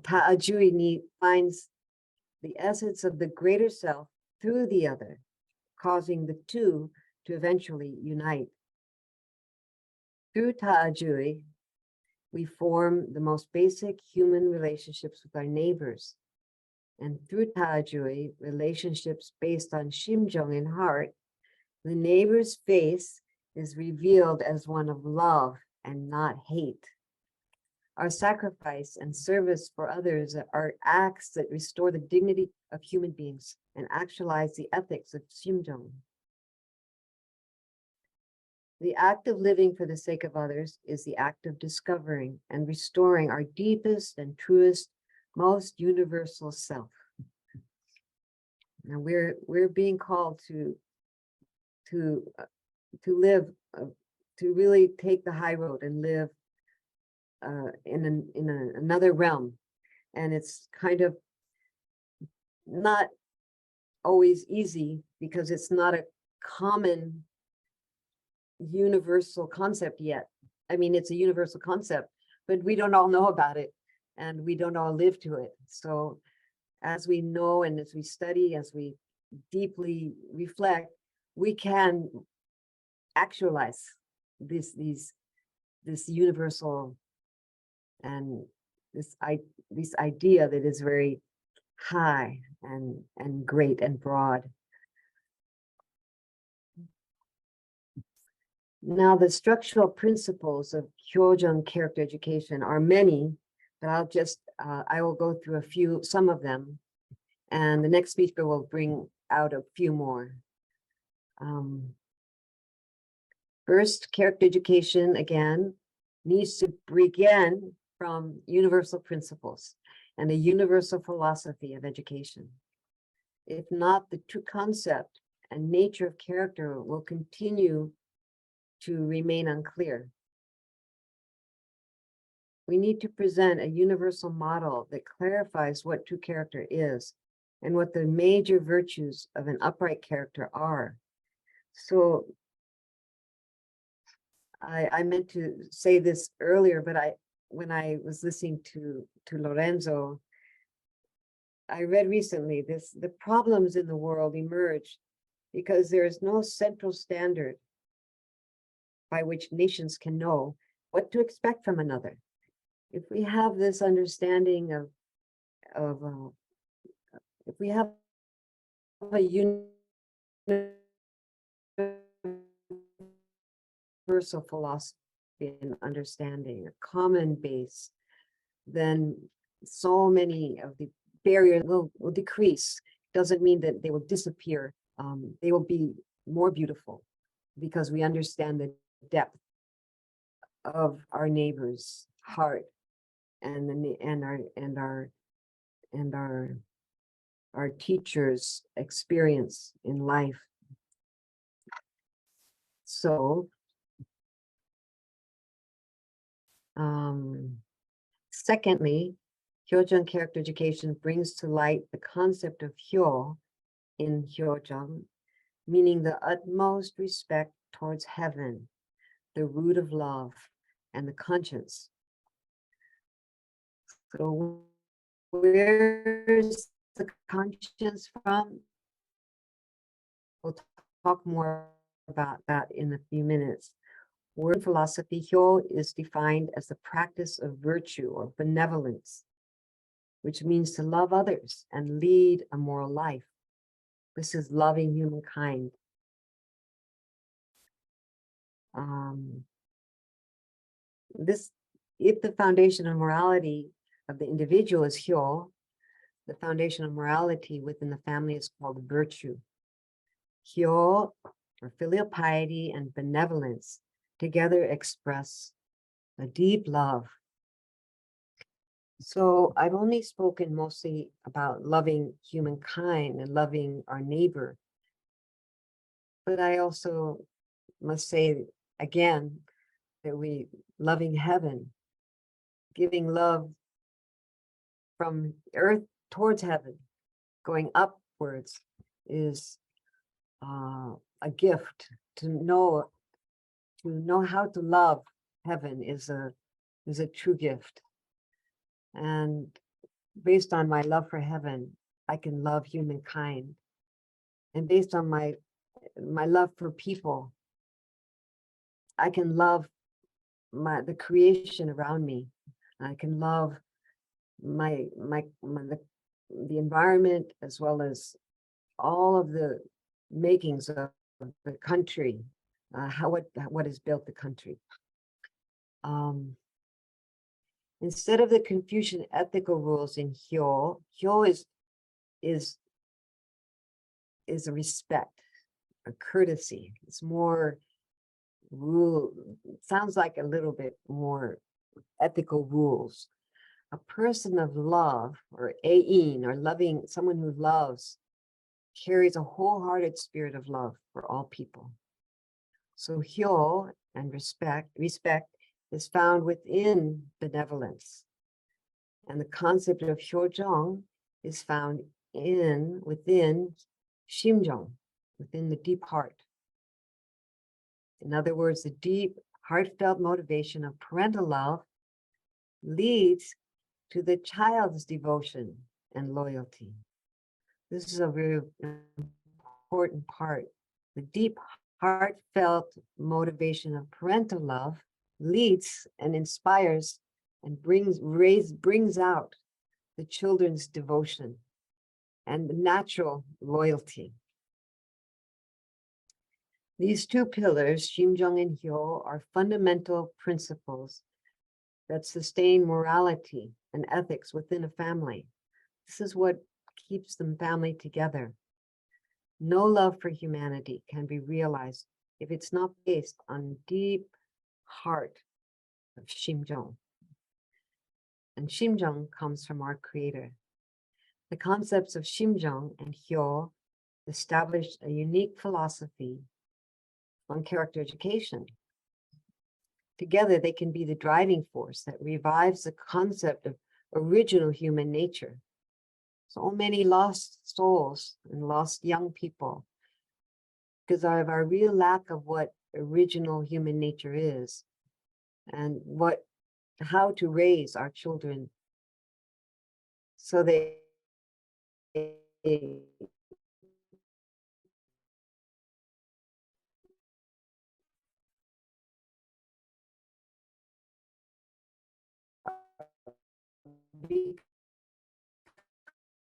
Ta'ajui finds the essence of the greater self through the other, causing the two to eventually unite. Through Ta'ajui, we form the most basic human relationships with our neighbors. And through Ta'ajui, relationships based on Jeong in heart, the neighbor's face is revealed as one of love and not hate. Our sacrifice and service for others are acts that restore the dignity of human beings and actualize the ethics of Jeong. The act of living for the sake of others is the act of discovering and restoring our deepest and truest, most universal self. Now we're being called to live, to really take the high road and live in another realm, and it's kind of not always easy because it's not a common universal concept yet. I mean, it's a universal concept, but we don't all know about it, and we don't all live to it. So as we know, and as we study, as we deeply reflect, we can actualize this universal and this idea that is very high and great and broad. Now, the structural principles of Jeong character education are many, but I will go through some of them, and the next speaker will bring out a few more. First, character education, again, needs to begin from universal principles and a universal philosophy of education. If not, the true concept and nature of character will continue to remain unclear. We need to present a universal model that clarifies what true character is and what the major virtues of an upright character are. So I meant to say this earlier, but when I was listening to Lorenzo, I read recently the problems in the world emerge because there is no central standard by which nations can know what to expect from another. If we have this understanding if we have a universal philosophy and understanding, a common base, then so many of the barriers will decrease. Doesn't mean that they will disappear. They will be more beautiful because we understand the depth of our neighbor's heart and our teacher's experience in life. So secondly, Jeong character education brings to light the concept of hyo in Jeong, meaning the utmost respect towards heaven, the root of love, and the conscience. So where's the conscience from? We'll talk more about that in a few minutes. Word philosophy, hyo, is defined as the practice of virtue or benevolence, which means to love others and lead a moral life. This is loving humankind. This, if the foundation of morality of the individual is hyo, the foundation of morality within the family is called virtue. Hyo, or filial piety, and benevolence together express a deep love. So I've only spoken mostly about loving humankind and loving our neighbor. But I also must say again that we loving heaven, giving love from earth towards heaven, going upwards, is a gift. To know how to love heaven is a true gift. And based on my love for heaven, I can love humankind. And based on my love for people, I can love the creation around me. I can love the environment, as well as all of the makings of the country, what has built the country. Instead of the Confucian ethical rules in hyo is a respect, a courtesy. It's more rule. It sounds like a little bit more ethical rules. A person of love, or ein, or loving, someone who loves, carries a wholehearted spirit of love for all people. So hyo and respect is found within benevolence. And the concept of Jeong is found within Jeong, within the deep heart. In other words, the deep, heartfelt motivation of parental love leads to the child's devotion and loyalty. This is a very important part. The deep, heartfelt motivation of parental love leads and inspires and brings out the children's devotion and the natural loyalty. These two pillars, Jeong and hyo, are fundamental principles that sustain morality and ethics within a family. This is what keeps the family together. No love for humanity can be realized if it's not based on deep heart of Jeong. And Jeong comes from our Creator. The concepts of Jeong and hyo established a unique philosophy on character education. Together, they can be the driving force that revives the concept of original human nature. So many lost souls and lost young people, because of our real lack of what original human nature is, and how to raise our children so they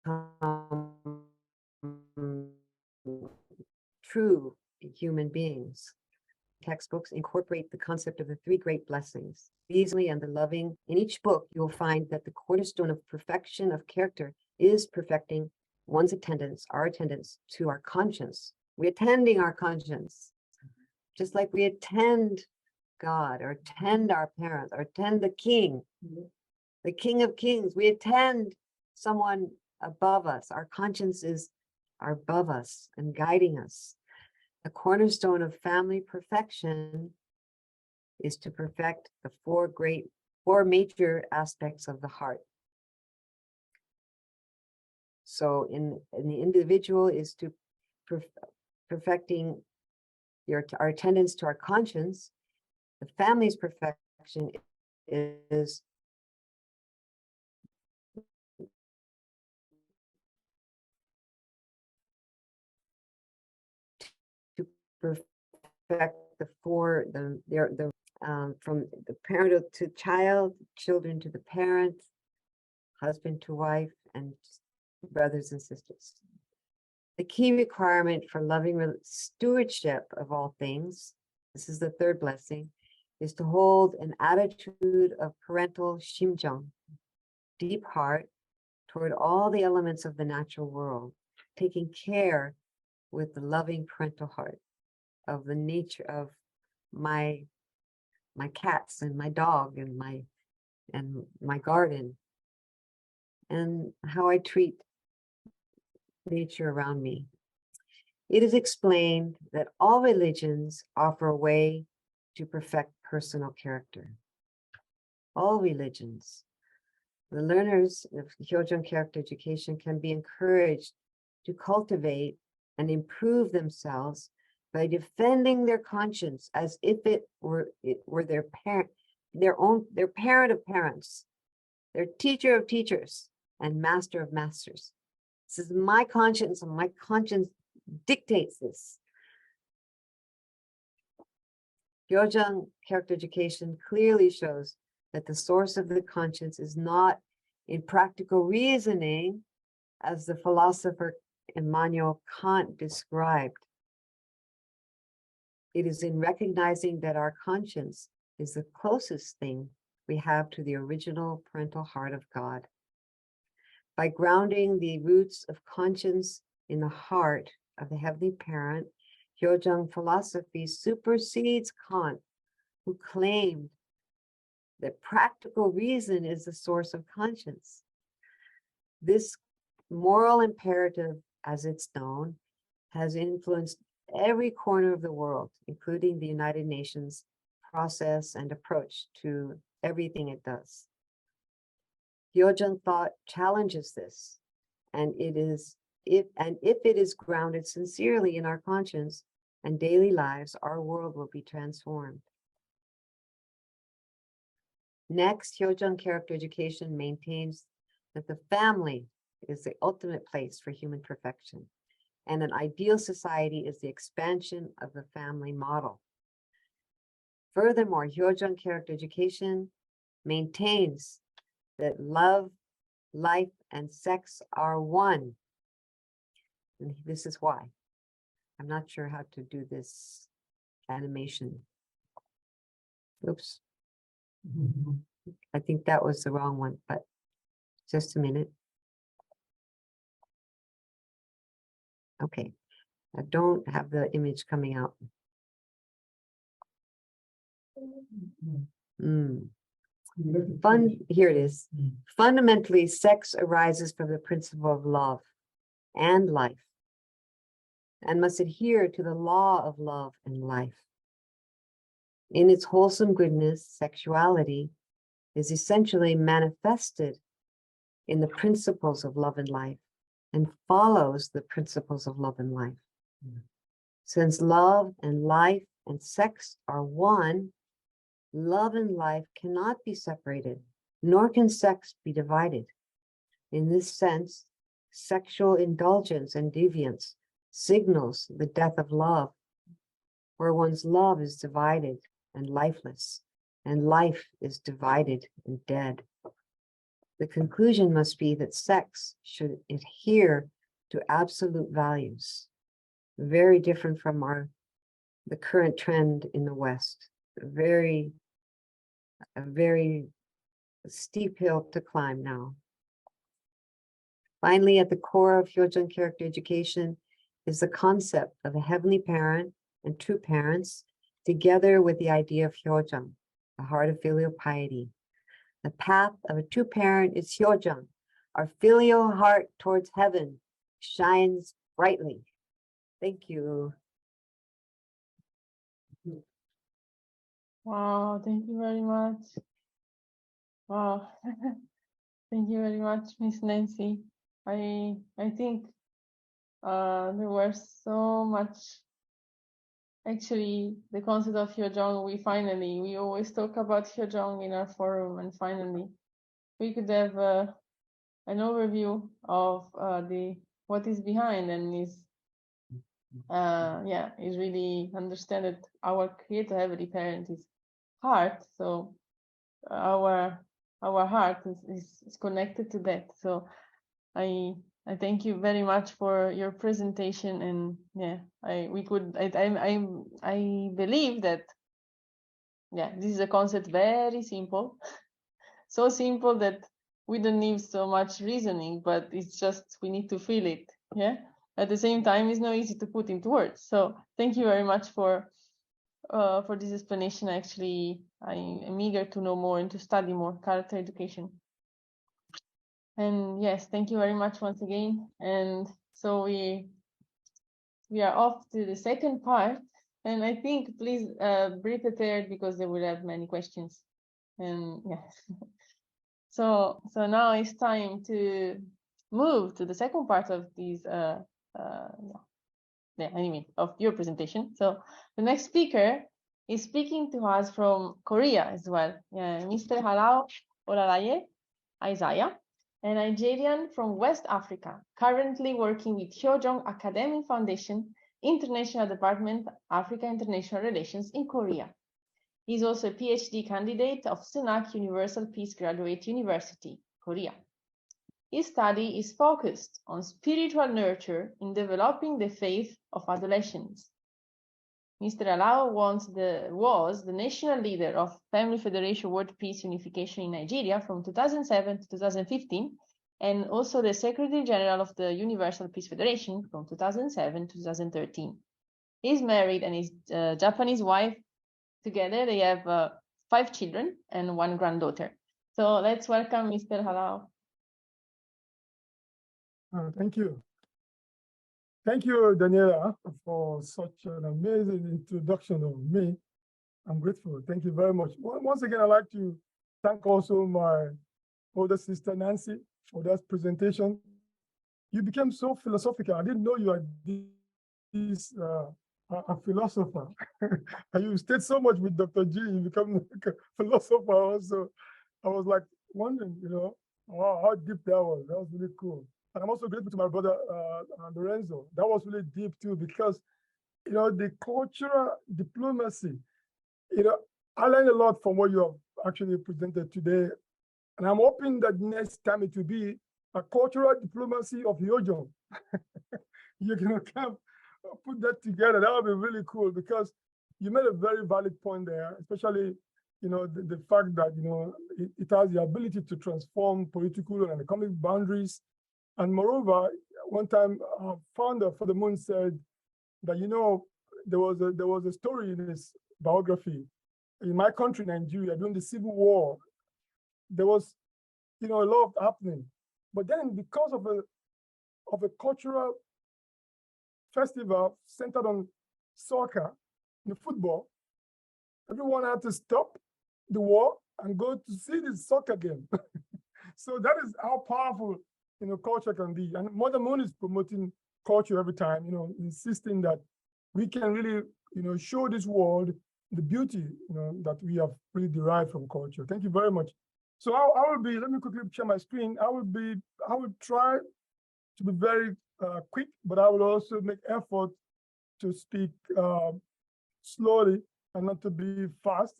become true human beings. Textbooks incorporate the concept of the three great blessings, easily and the loving. In each book, you will find that the cornerstone of perfection of character is perfecting one's attendance, our attendance to our conscience. We're attending our conscience, just like we attend God, or attend our parents, or attend the King, the King of Kings. We attend someone above us. Our consciences are above us and guiding us. The cornerstone of family perfection is to perfect the four major aspects of the heart. So in the individual is to perfecting our attendance to our conscience. The family's perfection is to perfect from the parent to child, children to the parent, husband to wife, and brothers and sisters. The key requirement for loving stewardship of all things this is the third blessing, is to hold an attitude of parental Jeong, deep heart, toward all the elements of the natural world, taking care with the loving parental heart of the nature of my cats and my dog and my garden, and how I treat nature around me. It is explained that all religions offer a way to perfect personal character. All religions. The learners of Jeong character education can be encouraged to cultivate and improve themselves by defending their conscience as if it were their parent, their parent of parents, their teacher of teachers, and master of masters. This is my conscience, and my conscience dictates this. Jeong character education clearly shows that the source of the conscience is not in practical reasoning, as the philosopher Immanuel Kant described. It is in recognizing that our conscience is the closest thing we have to the original parental heart of God. By grounding the roots of conscience in the heart of the Heavenly Parent, Jeong philosophy supersedes Kant, who claimed that practical reason is the source of conscience. This moral imperative, as it's known, has influenced every corner of the world, including the United Nations process and approach to everything it does. Jeong thought challenges this, and if it is grounded sincerely in our conscience and daily lives, our world will be transformed. Next, Jeong character education maintains that the family is the ultimate place for human perfection, and an ideal society is the expansion of the family model. Furthermore, Jeong character education maintains that love, life, and sex are one. And this is why. I'm not sure how to do this animation. Oops. I think that was the wrong one, but just a minute. Okay, I don't have the image coming out. Here it is. Fundamentally, sex arises from the principle of love and life, and must adhere to the law of love and life. In its wholesome goodness, sexuality is essentially manifested in the principles of love and life, and follows the principles of love and life. Since love and life and sex are one, love and life cannot be separated, nor can sex be divided. In this sense, sexual indulgence and deviance signals the death of love, where one's love is divided and lifeless, and life is divided and dead. The conclusion must be that sex should adhere to absolute values, very different from the current trend in the West. A very steep hill to climb now. Finally, at the core of Jeong character education is the concept of a heavenly parent and true parents, together with the idea of Jeong, the heart of filial piety. The path of a true parent is Jeong. Our filial heart towards heaven shines brightly. Thank you. Wow, thank you very much. Wow, thank you very much, Miss Nancy. I think there were so much. Actually, the concept of Jeong, we always talk about Jeong in our forum, and finally, we could have an overview of what is behind, and is really understand that our Creator Heavenly Parent is heart. So our heart is connected to that. So I I thank you very much for your presentation, and yeah, I believe that this is a concept very simple, so simple that we don't need so much reasoning, but it's just we need to feel it. Yeah. At the same time, it's not easy to put into words. So thank you very much for this explanation. Actually, I am eager to know more and to study more character education. And yes, thank you very much once again. And so we are off to the second part. And I think please be prepared because they will have many questions. And yeah. So now it's time to move to the second part of these of your presentation. So the next speaker is speaking to us from Korea as well. Mr. Halao Olalaye Isaiah, a Nigerian from West Africa, currently working with Jeong Academic Foundation, International Department, Africa International Relations in Korea. He is also a PhD candidate of Sunak Universal Peace Graduate University, Korea. His study is focused on spiritual nurture in developing the faith of adolescents. Mr. Alao was the national leader of Family Federation World Peace Unification in Nigeria from 2007 to 2015, and also the Secretary General of the Universal Peace Federation from 2007 to 2013. He's married and his Japanese wife. Together, they have 5 children and 1 granddaughter. So let's welcome Mr. Halao. Thank you. Thank you, Daniela, for such an amazing introduction of me. I'm grateful. Thank you very much. Once again, I'd like to thank also my older sister, Nancy, for that presentation. You became so philosophical. I didn't know you are this a philosopher. And you stayed so much with Dr. G, you become like a philosopher also. I was like wondering, how deep that was. That was really cool. And I'm also grateful to my brother, Lorenzo. That was really deep too, because, the cultural diplomacy, I learned a lot from what you have actually presented today. And I'm hoping that next time it will be a cultural diplomacy of Jeong. You're going to come put that together. That would be really cool, because you made a very valid point there, especially, the fact that, it has the ability to transform political and economic boundaries. And moreover, one time, our founder for the Moon said that, there was a story in his biography. In my country, Nigeria, during the Civil War, there was, a lot happening. But then, because of a cultural festival centered on soccer, football, everyone had to stop the war and go to see the soccer game. So that is how powerful, culture can be. And Mother Moon is promoting culture every time, insisting that we can really, show this world the beauty, that we have really derived from culture. Thank you very much. So I will be, let me quickly share my screen. I will try to be very quick, but I will also make effort to speak slowly and not to be fast.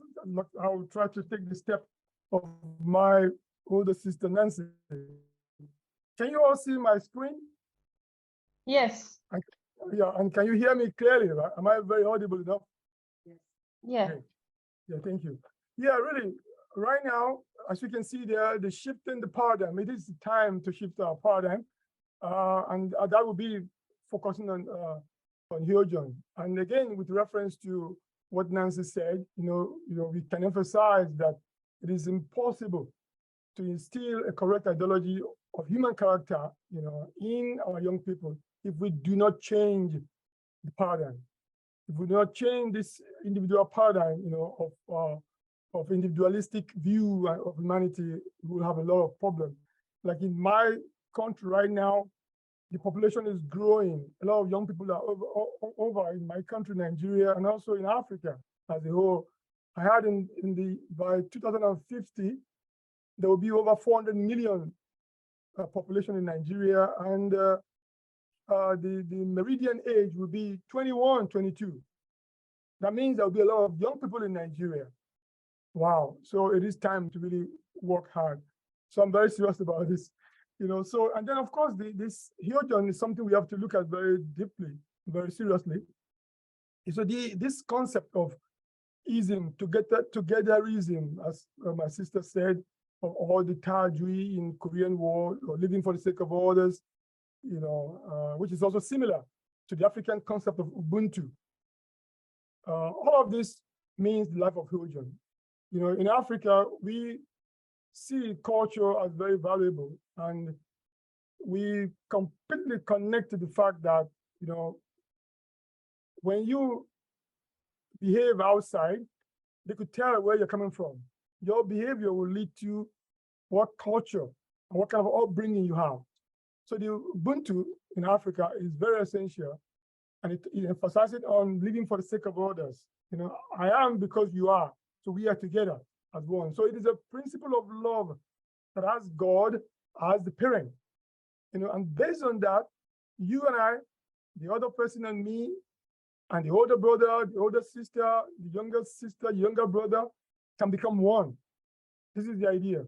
I will try to take the step of my older sister, Nancy. Can you all see my screen? Yes. Yeah, and can you hear me clearly? Right? Am I very audible enough? Yes. Yeah. Okay. Yeah, thank you. Yeah, really, right now, as you can see there, the shift in the paradigm, it is time to shift our paradigm. And that will be focusing on Jeong. And again, with reference to what Nancy said, we can emphasize that it is impossible to instill a correct ideology of human character, in our young people if we do not change the paradigm. If we do not change this individual paradigm, of individualistic view of humanity, we will have a lot of problems. Like in my country right now, the population is growing. A lot of young people are over in my country, Nigeria, and also in Africa as a whole. I had by 2050, there will be over 400 million population in Nigeria, and the meridian age will be 21, 22. That means there will be a lot of young people in Nigeria. Wow. So it is time to really work hard. So I'm very serious about this. So, and then of course, this Hyojeon is something we have to look at very deeply, very seriously. So this concept of ism, togetherism, as my sister said, of all the Tajui in Korean War, or living for the sake of others, which is also similar to the African concept of Ubuntu. All of this means the life of Hyojeon. In Africa, we see culture as very valuable, and we completely connect to the fact that, when you behave outside, they could tell where you're coming from. Your behavior will lead to what culture and what kind of upbringing you have. So the Ubuntu in Africa is very essential, and it emphasizes on living for the sake of others. I am because you are, so we are together as one. So it is a principle of love that has God as the parent, and based on that, you and I, the other person and me, and the older brother, the older sister, the younger brother can become one. This is the idea.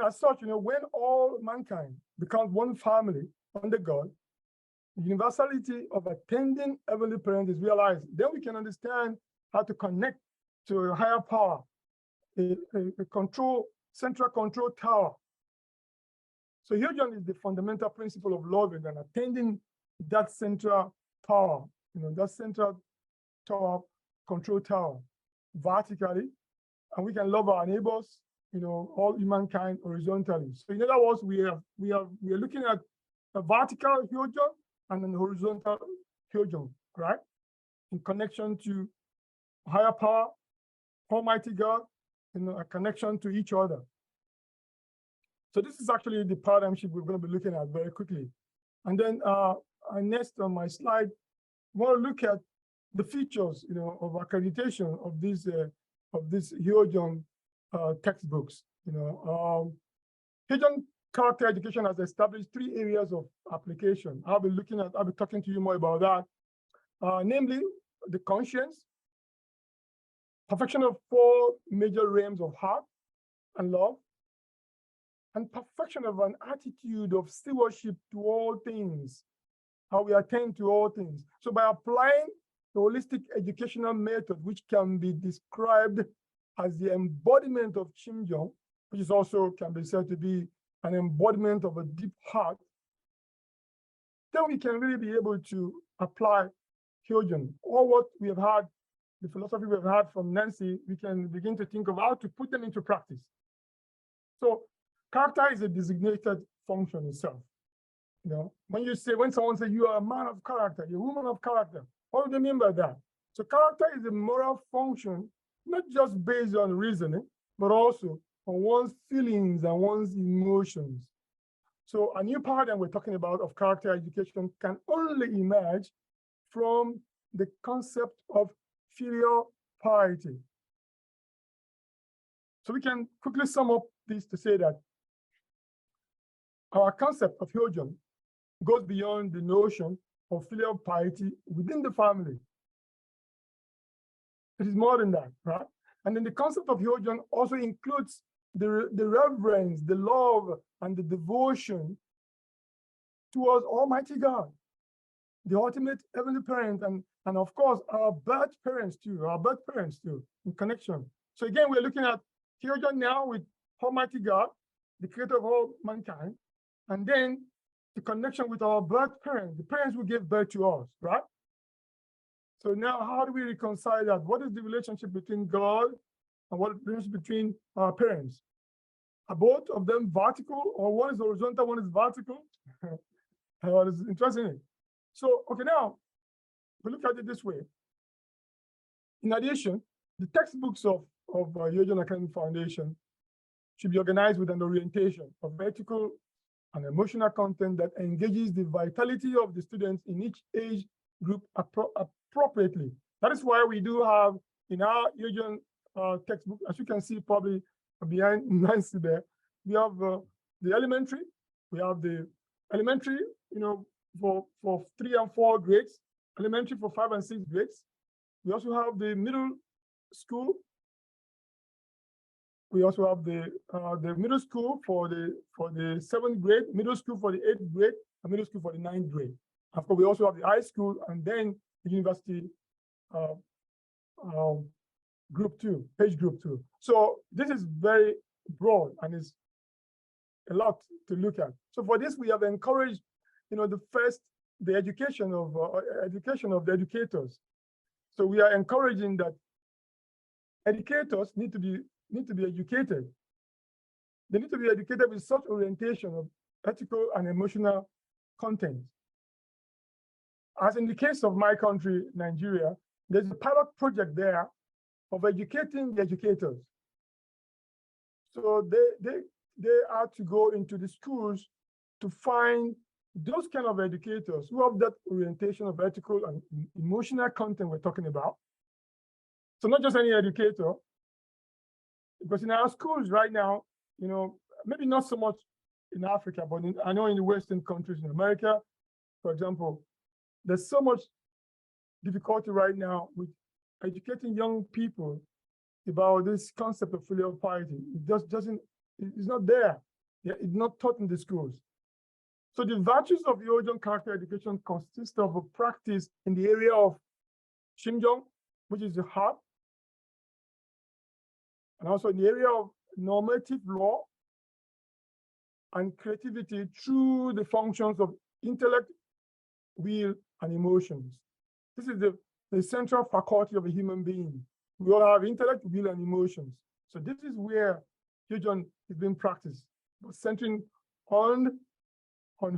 As such, when all mankind becomes one family under God, the universality of attending heavenly parent is realized. Then we can understand how to connect to a higher power, a central control tower. So Hyojeon is the fundamental principle of loving and attending that central power, that central tower, control tower, vertically, and we can love our neighbors, all humankind horizontally. So in other words, we are looking at a vertical Hyojeon and an horizontal Hyojeon, right? In connection to higher power, Almighty God, a connection to each other. So this is actually the paradigm shift we're going to be looking at very quickly. And then next on my slide, we want to look at the features, of accreditation of these Hyojeon textbooks. Hyojeon character education has established 3 areas of application. I'll be talking to you more about that, namely the conscience, perfection of 4 major realms of heart and love, and perfection of an attitude of stewardship to all things, how we attend to all things. So by applying the holistic educational method, which can be described as the embodiment of Jeong, which is also can be said to be an embodiment of a deep heart, then we can really be able to apply Hyojeon. All what we have had, the philosophy we have had from Nancy, we can begin to think of how to put them into practice. So character is a designated function itself. When someone says you are a man of character, you're a woman of character, what do they mean by that? So character is a moral function, not just based on reasoning, but also on one's feelings and one's emotions. So a new paradigm we're talking about of character education can only emerge from the concept of filial piety. So we can quickly sum up this to say that our concept of Hyojeon goes beyond the notion of filial piety within the family. It is more than that, right? And then the concept of Hyojeon also includes the reverence, the love, and the devotion towards Almighty God, the ultimate heavenly parent, and of course, our birth parents too, in connection. So again, we're looking at Hyojeon now with Almighty God, the creator of all mankind, and then the connection with our birth parents, the parents who gave birth to us, right? So now how do we reconcile that? What is the relationship between God and what is the relationship between our parents? Are both of them vertical, or one is horizontal, one is vertical? It's interesting. So, okay, now we look at it this way. In addition, the textbooks of Hyojeon Academic Foundation should be organized with an orientation of ethical and emotional content that engages the vitality of the students in each age group appropriately. That is why we do have in our Hyojeon textbook, as you can see probably behind Nancy there, we have the elementary, for 3 and 4 grades, elementary for 5 and 6 grades. We also have the middle school, we also have the middle school for the 7th grade, middle school for the 8th grade, and middle school for the 9th grade. Of course, we also have the high school and then the university group 2, age group 2. So this is very broad and is a lot to look at. So for this, we have encouraged, the education of the educators. So we are encouraging that educators need to be educated. They need to be educated with such orientation of ethical and emotional content. As in the case of my country, Nigeria, there's a pilot project there of educating the educators. So they are to go into the schools to find those kind of educators who have that orientation of ethical and emotional content we're talking about. So not just any educator, because in our schools right now, maybe not so much in Africa, but I know in the Western countries, in America, for example, there's so much difficulty right now with educating young people about this concept of filial piety. It just doesn't, it's not there. Yeah, it's not taught in the schools. So the virtues of Jeong character education consist of a practice in the area of Jeong, which is the heart, and also in the area of normative law and creativity through the functions of intellect, will, and emotions. This is the central faculty of a human being. We all have intellect, will, and emotions. So this is where Jeong is being practiced, but centering on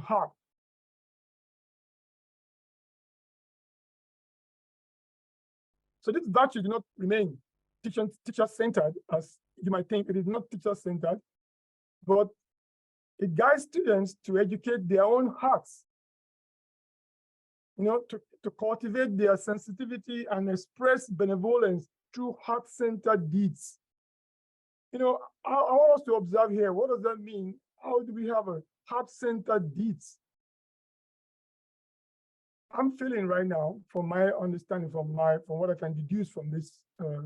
heart. So this virtue do not remain teacher-centered, as you might think. It is not teacher-centered, but it guides students to educate their own hearts, to cultivate their sensitivity and express benevolence through heart-centered deeds. I want us to observe here, what does that mean? How do we have a heart-centered deeds? I'm feeling right now, from my understanding, from what I can deduce from this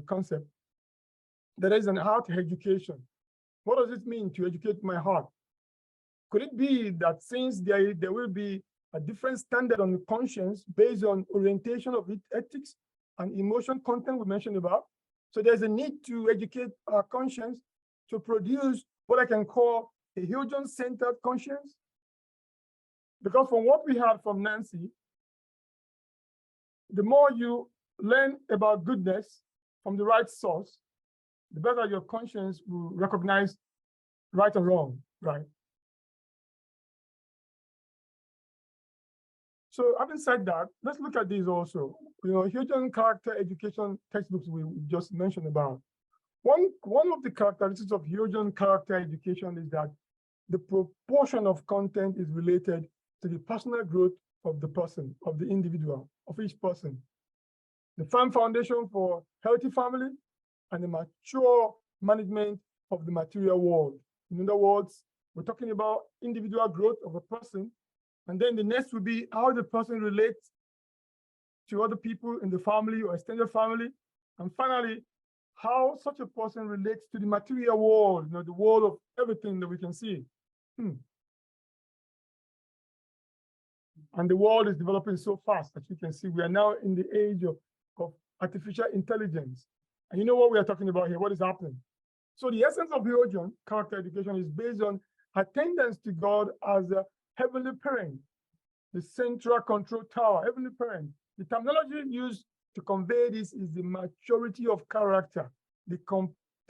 concept, there is an heart education. What does it mean to educate my heart? Could it be that since there will be a different standard on the conscience based on orientation of ethics and emotion content we mentioned about, so there's a need to educate our conscience to produce what I can call a Jeong-centered conscience? Because from what we heard from Nancy, the more you learn about goodness from the right source, the better your conscience will recognize right and wrong, right? So having said that, let's look at these also. Jeong character education textbooks we just mentioned about. One of the characteristics of Jeong character education is that the proportion of content is related to the personal growth of the person, of the individual, of each person. The firm foundation for healthy family and the mature management of the material world. In other words, we're talking about individual growth of a person, and then the next will be how the person relates to other people in the family or extended family, and finally, how such a person relates to the material world, the world of everything that we can see. And the world is developing so fast that you can see we are now in the age of artificial intelligence. And you know what we are talking about here, what is happening? So the essence of Jeong character education is based on attendance to God as a heavenly parent, the central control tower, heavenly parent. The terminology used to convey this is the maturity of character, the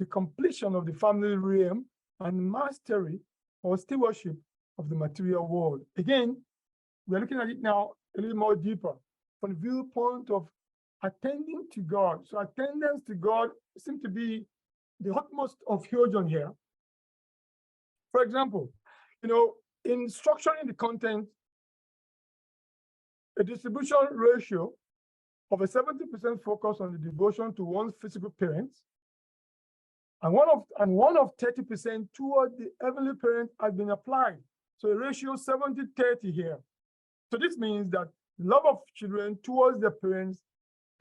completion of the family realm, and mastery or stewardship of the material world. Again, we're looking at it now a little more deeper from the viewpoint of attending to God. So attendance to God seems to be the utmost of Jeong here. For example, in structuring the content, a distribution ratio of a 70% focus on the devotion to one's physical parents, and one of 30% toward the heavenly parent has been applied. So a ratio 70-30 here. So this means that love of children towards their parents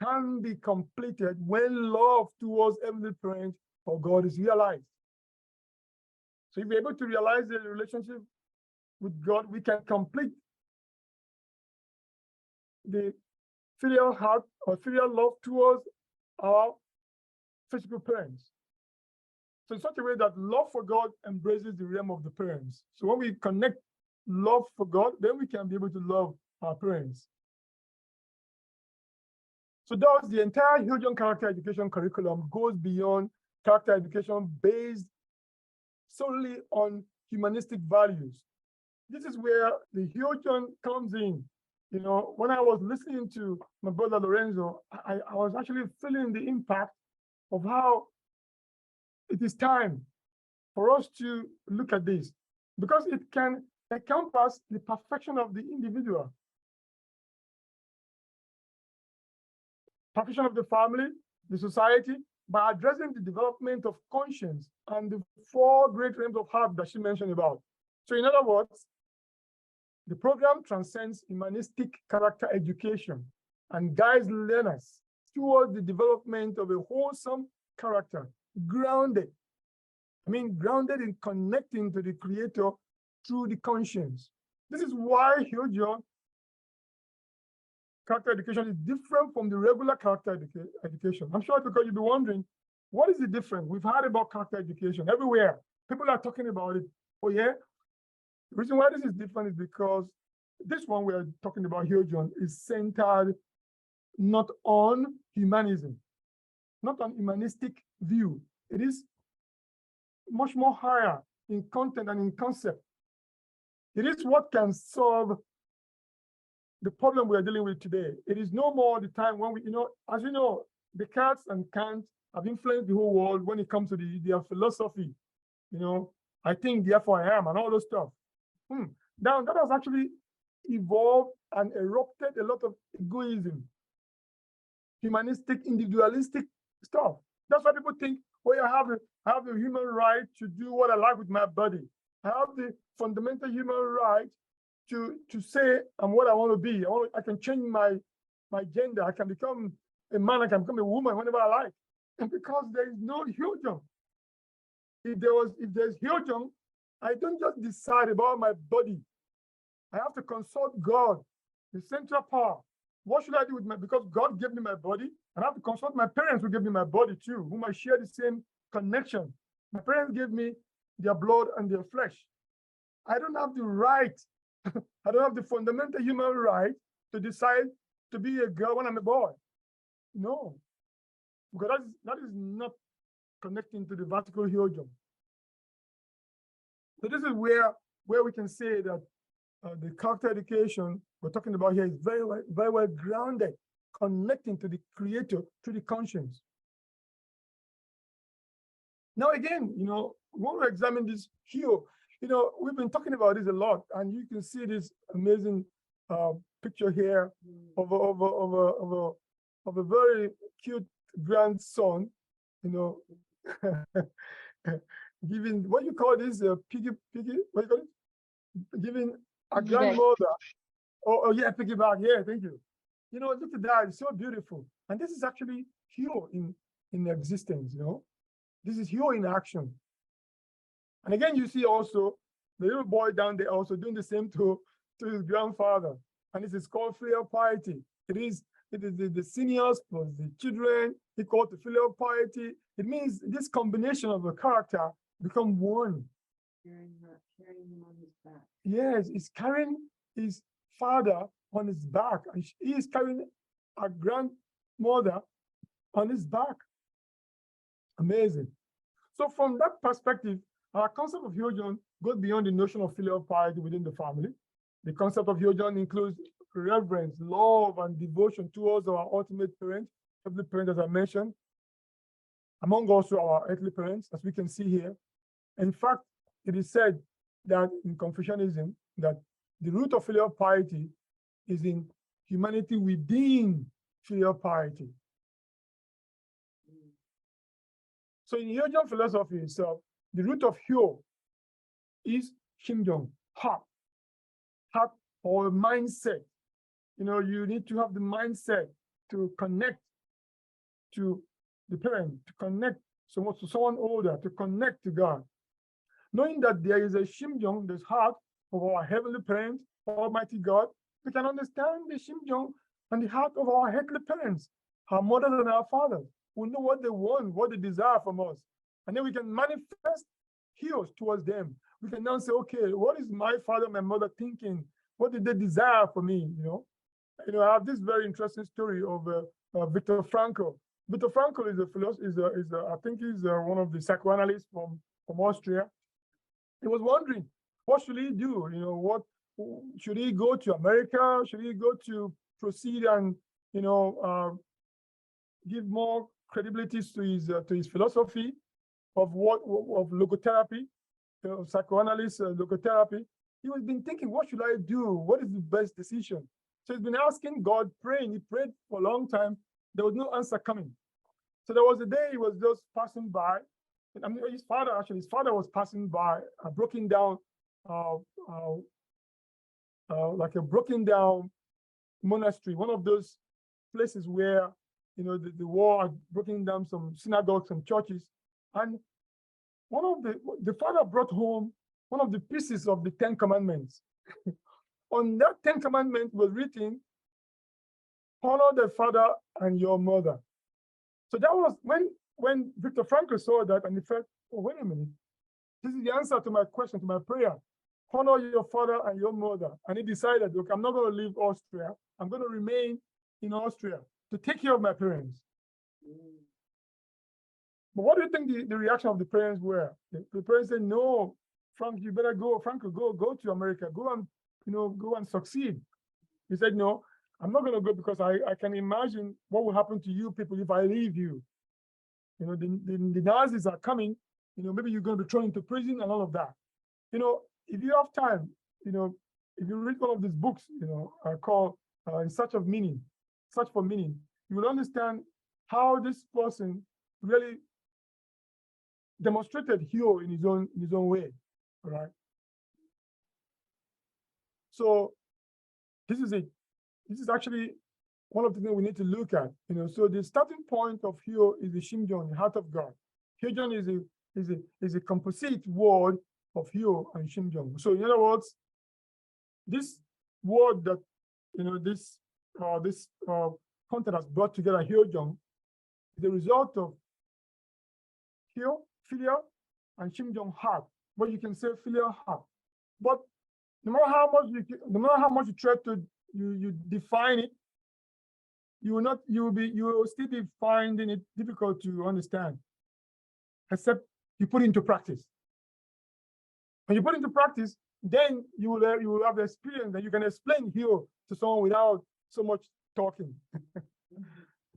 can be completed when love towards heavenly parents or God is realized. So if we're able to realize the relationship with God, we can complete the filial heart or filial love towards our physical parents. So in such a way that love for God embraces the realm of the parents. So when we connect love for God, then we can be able to love our parents. So thus the entire Jeong character education curriculum goes beyond character education based solely on humanistic values. This is where the Jeong comes in. You know, when I was listening to my brother Lorenzo, I was actually feeling the impact of how it is time for us to look at this, because it can encompass the perfection of the individual, perfection of the family, the society, by addressing the development of conscience and the 4 great realms of heart that she mentioned about. So in other words, the program transcends humanistic character education and guides learners towards the development of a wholesome character, grounded in connecting to the Creator through the conscience. This is why Jeong character education is different from the regular character education. I'm sure because you'll be wondering, what is the difference? We've heard about character education everywhere. People are talking about it. Oh yeah? The reason why this is different is because this one we are talking about here, John, is centered not on humanism, not on humanistic view. It is much more higher in content and in concept. It is what can solve the problem we are dealing with today. It is no more the time when we, as you know, Descartes and Kant have influenced the whole world when it comes to their philosophy. I think, therefore I am, and all those stuff. Now that has actually evolved and erupted a lot of egoism, humanistic, individualistic stuff. That's why people think, oh, I have the human right to do what I like with my body. I have the fundamental human right to say I'm what I want to be. I can change my gender. I can become a man. I can become a woman whenever I like. And because there is no Jeong. If there's Jeong, I don't just decide about my body. I have to consult God, the central power. What should I do with because God gave me my body, and I have to consult my parents who gave me my body too, whom I share the same connection. My parents gave me their blood and their flesh. I don't have the right, I don't have the fundamental human right to decide to be a girl when I'm a boy. No, because that is not connecting to the vertical Jeong. So this is where we can say that the character education we're talking about here is very well grounded, connecting to the Creator through the conscience. Now again, when we examine this here, we've been talking about this a lot, and you can see this amazing picture here of a very cute grandson, giving, what you call this, piggy, what do you call it? Giving a grandmother, oh yeah, piggyback, yeah, thank you. Look at that, it's so beautiful. And this is actually here in existence, This is here in action. And again, you see also the little boy down there also doing the same to his grandfather. And this is called filial piety. It is the seniors plus the children equal to filial piety. It means this combination of a character become one. Carrying him on his back. Yes, he's carrying his father on his back, and he is carrying a grandmother on his back. Amazing. So from that perspective, our concept of Jeong goes beyond the notion of filial piety within the family. The concept of Jeong includes reverence, love, and devotion towards our ultimate parent, earthly parent, as I mentioned, among also our earthly parents, as we can see here. In fact, it is said that in Confucianism, that the root of filial piety is in humanity within filial piety. So in Jeong philosophy itself, the root of Hyo is Jeong, heart or mindset. You need to have the mindset to connect to the parent, to connect to someone older, to connect to God. knowing that there is a Jeong, this heart of our heavenly parents, Almighty God, we can understand the Jeong and the heart of our earthly parents, our mothers and our fathers. We know what they want, what they desire from us. And then we can manifest heals towards them. We can now say, okay, what is my father, my mother thinking? What did they desire for me? I have this very interesting story of Viktor Frankl. Viktor Frankl is a philosopher, I think he's one of the psychoanalysts from Austria. He was wondering, what should he do? What should he go to America? Should he go to proceed and give more credibility to his philosophy of logotherapy, psychoanalyst logotherapy? He was been thinking, what should I do? What is the best decision? So he's been asking God, praying. He prayed for a long time. There was no answer coming. So there was a day he was just passing by. I mean, his father was passing by a broken down, like a broken down monastery, one of those places where the war had broken down some synagogues and churches. And one of the father brought home one of the pieces of the 10 Commandments. On that 10 Commandments was written, honor the father and your mother. So that was when Viktor Frankl saw that, and he felt, oh, wait a minute, this is the answer to my question, to my prayer. Honor your father and your mother. And he decided, look, I'm not going to leave Austria. I'm going to remain in Austria to take care of my parents. But what do you think the reaction of the parents were? The parents said, no, Frank, you better go. Frank, go to America. Go and succeed. He said, no, I'm not going to go because I can imagine what will happen to you people if I leave you. The Nazis are coming. Maybe you're going to be thrown into prison and all of that. If you have time, if you read one of these books, called In Search for Meaning, you will understand how this person really demonstrated hero in his own way. All right. So this is it. This is actually one of the things we need to look at. So the starting point of hero is the Jeong, the heart of God. Jeong is a composite word of hero and Jeong. So in other words, this word that this content has brought together Jeong is the result of hero, filial, and Jeong, heart. But you can say filial heart. But no matter how much you try to you define it, you will still be finding it difficult to understand, except you put it into practice. When you put it into practice, then you will have the experience that you can explain here to someone without so much talking.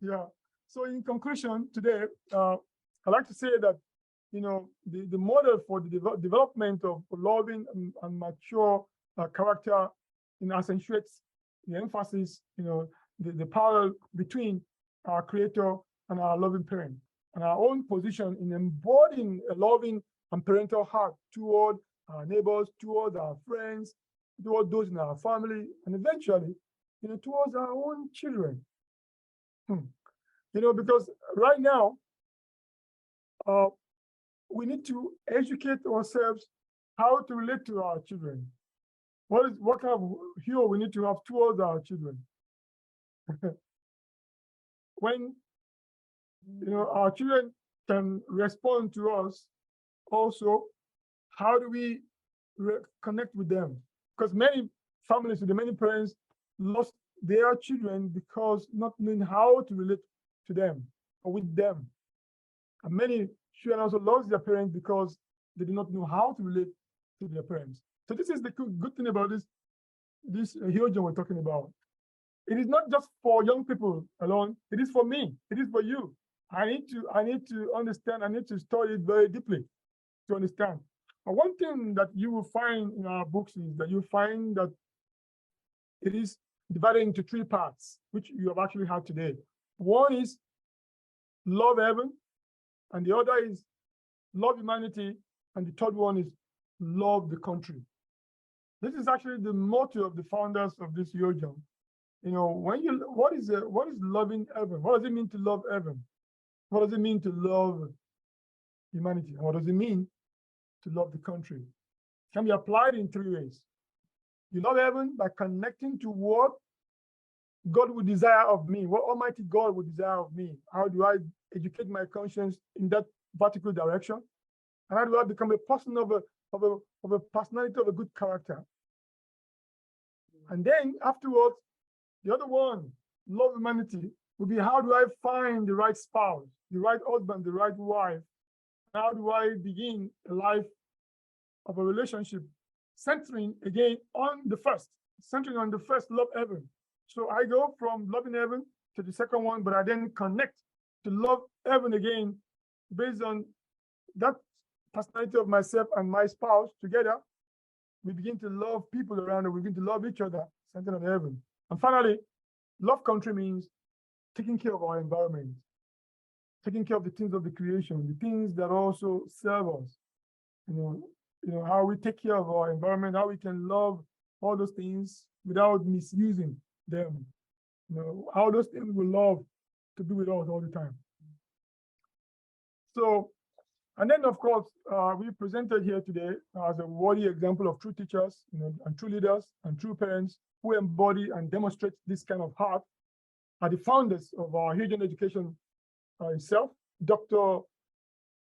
Yeah. So in conclusion, today, I'd like to say that the model for the development of loving and mature character accentuates the emphasis, the parallel between our creator and our loving parent, and our own position in embodying a loving and parental heart toward our neighbors, towards our friends, toward those in our family, and eventually, towards our own children. Because right now, we need to educate ourselves how to relate to our children. What kind of hero we need to have towards our children? When our children can respond to us, also, how do we connect with them? Because many families, many parents lost their children because not knowing how to relate to them or with them. And many children also lost their parents because they did not know how to relate to their parents. So this is the good thing about this Jeong we're talking about. It is not just for young people alone. It is for me. It is for you. I need to understand. I need to study it very deeply to understand. But one thing that you will find in our books is that you find that it is divided into 3 parts, which you have actually had today. One is love heaven, and the other is love humanity, and the third one is love the country. This is actually the motto of the founders of this Jeong. What is loving heaven? What does it mean to love heaven? What does it mean to love humanity? What does it mean to love the country. It can be applied in three ways. You love heaven by connecting to what God would desire of me, what Almighty God would desire of me. How do I educate my conscience in that vertical direction? And how do I become a person of a personality of a good character? And then afterwards, the other one, love humanity, would be how do I find the right spouse, the right husband, the right wife? How do I begin a life of a relationship centering again on the first, love heaven. So I go from loving heaven to the second one, but I then connect to love heaven again based on that personality of myself and my spouse together. We begin to love people around us. We begin to love each other, centered on heaven. And finally, love country means taking care of our environment, taking care of the things of the creation, the things that also serve us. You know how we take care of our environment, how we can love all those things without misusing them. How those things we love to be with us all the time. So, and then of course, we presented here today as a worthy example of true teachers, and true leaders and true parents who embody and demonstrate this kind of heart are the founders of our Hyojong education itself, Dr.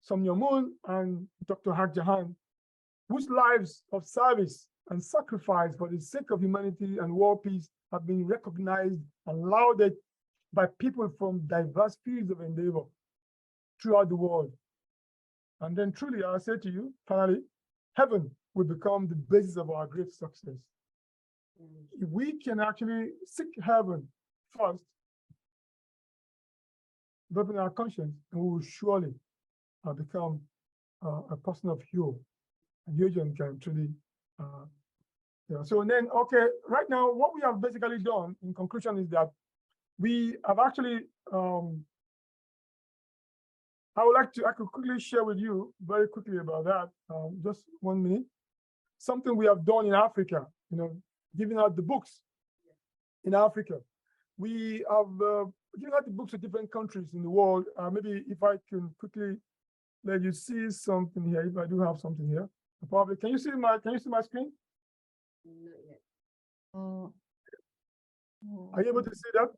Som Moon and Dr. Hak Jahan, whose lives of service and sacrifice for the sake of humanity and world peace have been recognized and lauded by people from diverse fields of endeavor throughout the world. And then truly, I say to you, finally, heaven will become the basis of our great success. If we can actually seek heaven first, developing our conscience, and we will surely become a person of Hyo. And Hyojong can truly, So then, okay, right now, what we have basically done in conclusion is that we have actually, I could quickly share with you very quickly about that, just 1 minute. Something we have done in Africa, giving out the books in Africa. We have given out the books to different countries in the world. Maybe if I can quickly let you see something here, if I do have something here. Probably, can you see my screen? Not yet. Are you able to see that?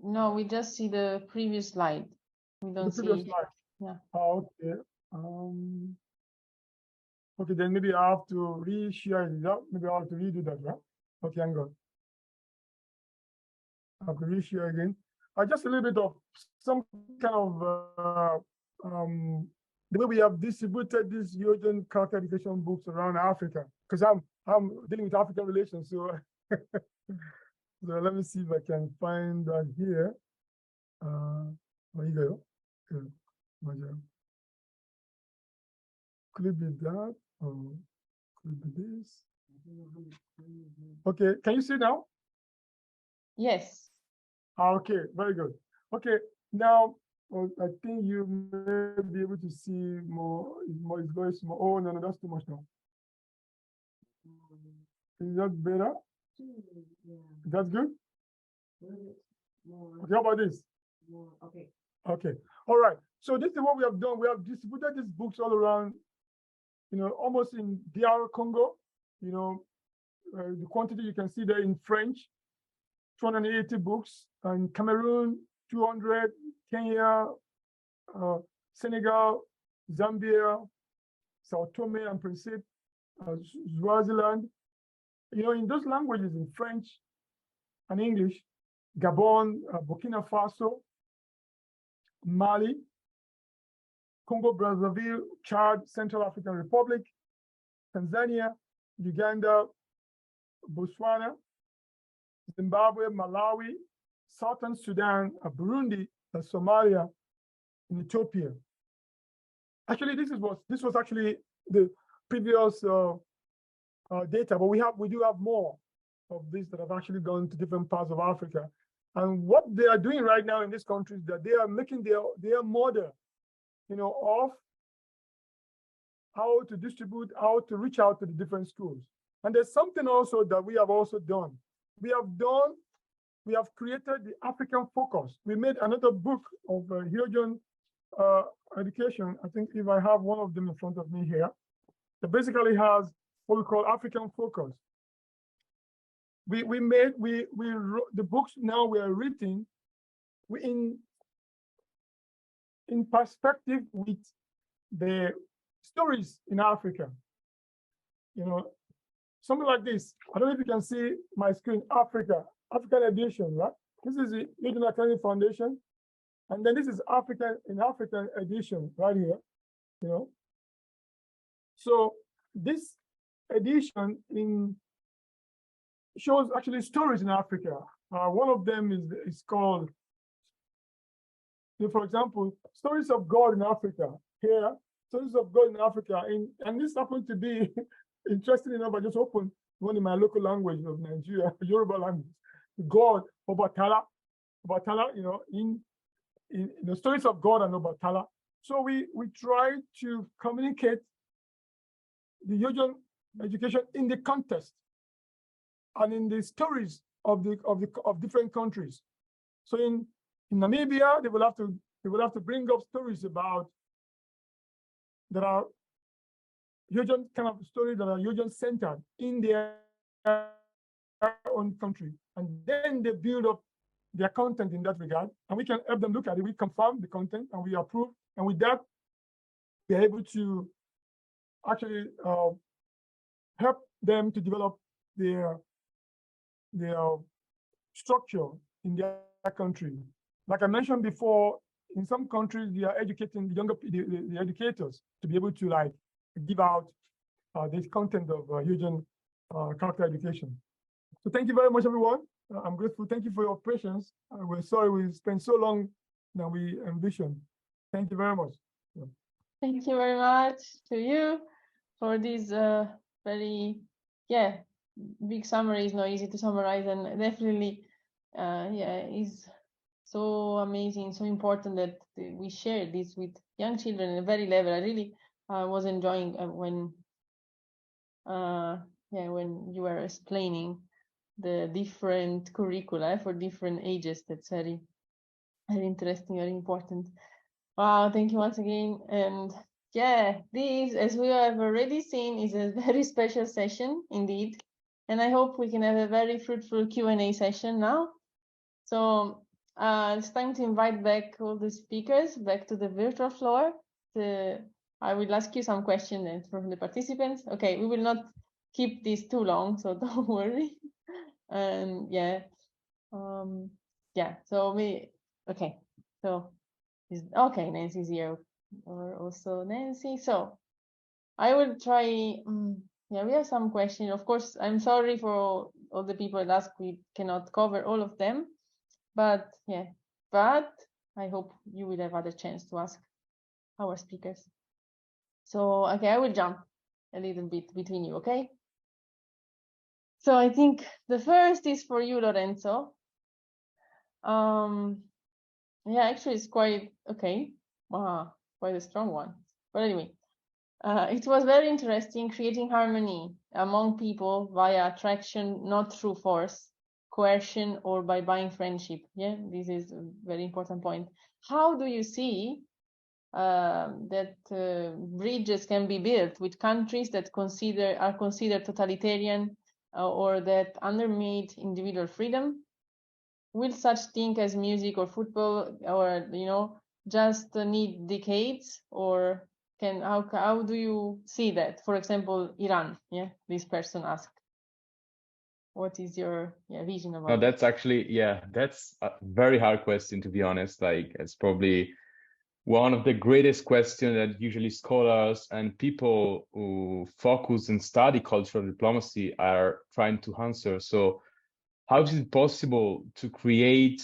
No, we just see the previous slide. We don't see it. Slide. Yeah. Oh, okay. Okay, then maybe I have to re-share it. Maybe I have to redo that, right? Okay, hang on. I have to re-share again. Just a little bit of some kind of the way we have distributed these Hyojong character education books around Africa, because I'm dealing with African relations, so so let me see if I can find that here. There you go. Could it be that, or could it be this? Okay, can you see now? Yes. Okay, very good. Okay, now I think you may be able to see more. It's very small. Oh no, that's too much now. Is that better? That's good. Okay, how about this? Okay. Okay. All right. So this is what we have done. We have distributed these books all around, almost in DR Congo, the quantity you can see there in French, 280 books, and Cameroon, 200, Kenya, Senegal, Zambia, Sao Tome and Principe, Swaziland, in those languages, in French and English, Gabon, Burkina Faso, Mali, Congo, Brazzaville, Chad, Central African Republic, Tanzania, Uganda, Botswana, Zimbabwe, Malawi, Southern Sudan, Burundi, Somalia, and Ethiopia. Actually, this was actually the previous data, but we do have more of these that have actually gone to different parts of Africa. And what they are doing right now in this country is that they are making their model, of how to distribute, how to reach out to the different schools. And there's something also that we have also done. We have created the African focus. We made another book of Hyojong education. I think if I have one of them in front of me here, that basically has what we call African focus. We wrote the books now we are reading in perspective with the stories in Africa. You know, something like this. I don't know if you can see my screen, African edition, right? This is the Regional Academy Foundation. And then this is African edition right here, you know. So this edition shows actually stories in Africa. One of them is called, for example, Stories of God in Africa. Here, Stories of God in Africa. And this happened to be, interesting enough, I just opened one in my local language of Nigeria, Yoruba language. God, Obatala, you know, in the Stories of God and Obatala. So we try to communicate the Yoruba education in the context and in the stories of different countries. So in Namibia, they will have to bring up stories about that are Yoruba kind of stories that are Yoruba centered in their own country, and then they build up their content in that regard, and we can help them look at it. We confirm the content and we approve, and with that, we're able to actually help them to develop their structure in their country. Like I mentioned before, in some countries, they are educating the younger the educators to be able to like give out this content of Yoruba character education. So thank you very much, everyone. I'm grateful. Thank you for your patience. We're sorry we spent so long than we envisioned. Thank you very much. Thank you very much to you for this very, big summary. Is not easy to summarize, and definitely, is so amazing, so important that we share this with young children at a very level. I really was enjoying when you were explaining the different curricula for different ages. That's very, very interesting, very important. Wow, thank you once again. And this, as we have already seen, is a very special session indeed. And I hope we can have a very fruitful Q&A session now. So it's time to invite back all the speakers back to the virtual floor. I will ask you some questions from the participants. Okay, we will not keep this too long, so don't worry. And okay, Nancy's here, or also Nancy. So I will try. We have some questions. Of course, I'm sorry for all the people that ask. We cannot cover all of them, but I hope you will have other chance to ask our speakers. So okay, I will jump a little bit between you. Okay. So I think the first is for you, Lorenzo. Actually, it's quite okay. Quite a strong one. But anyway, it was very interesting creating harmony among people via attraction, not through force, coercion, or by buying friendship. Yeah, this is a very important point. How do you see that bridges can be built with countries that are considered totalitarian or that undermine individual freedom? Will such thing as music or football, or just need decades, or how do you see that? For example, Iran. This person asked. What is your vision about? No, that's actually that's a very hard question, to be honest. Like, it's probably one of the greatest questions that usually scholars and people who focus and study cultural diplomacy are trying to answer. So how is it possible to create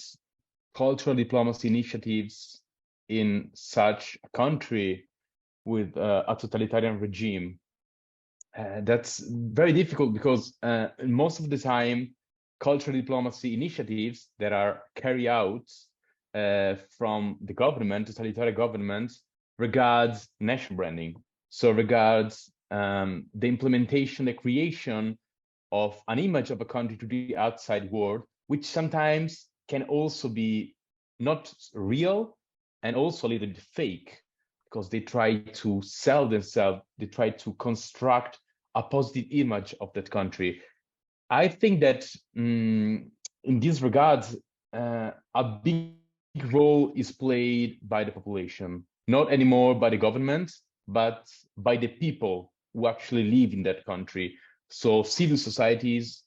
cultural diplomacy initiatives in such a country with a totalitarian regime? That's very difficult because most of the time, cultural diplomacy initiatives that are carried out from the government, totalitarian governments, regards national branding. So regards the implementation, the creation of an image of a country to the outside world, which sometimes can also be not real and also a little bit fake. because they try to sell themselves, they try to construct a positive image of that country. I think that in this regard, a big role is played by the population, not anymore by the government, but by the people who actually live in that country. So civil societies,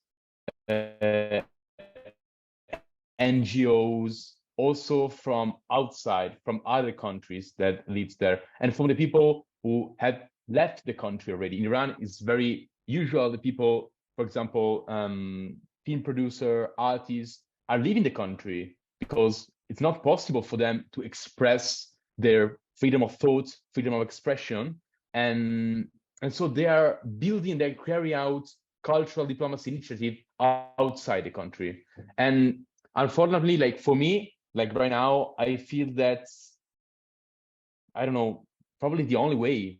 NGOs, also from outside, from other countries that lives there, and from the people who had left the country already. In Iran, it's very usual the people, for example, film producer, artists, are leaving the country because it's not possible for them to express their freedom of thought, freedom of expression, and so they are building, they carry out cultural diplomacy initiative outside the country. And unfortunately, like for me, like right now, I feel that, I don't know, probably the only way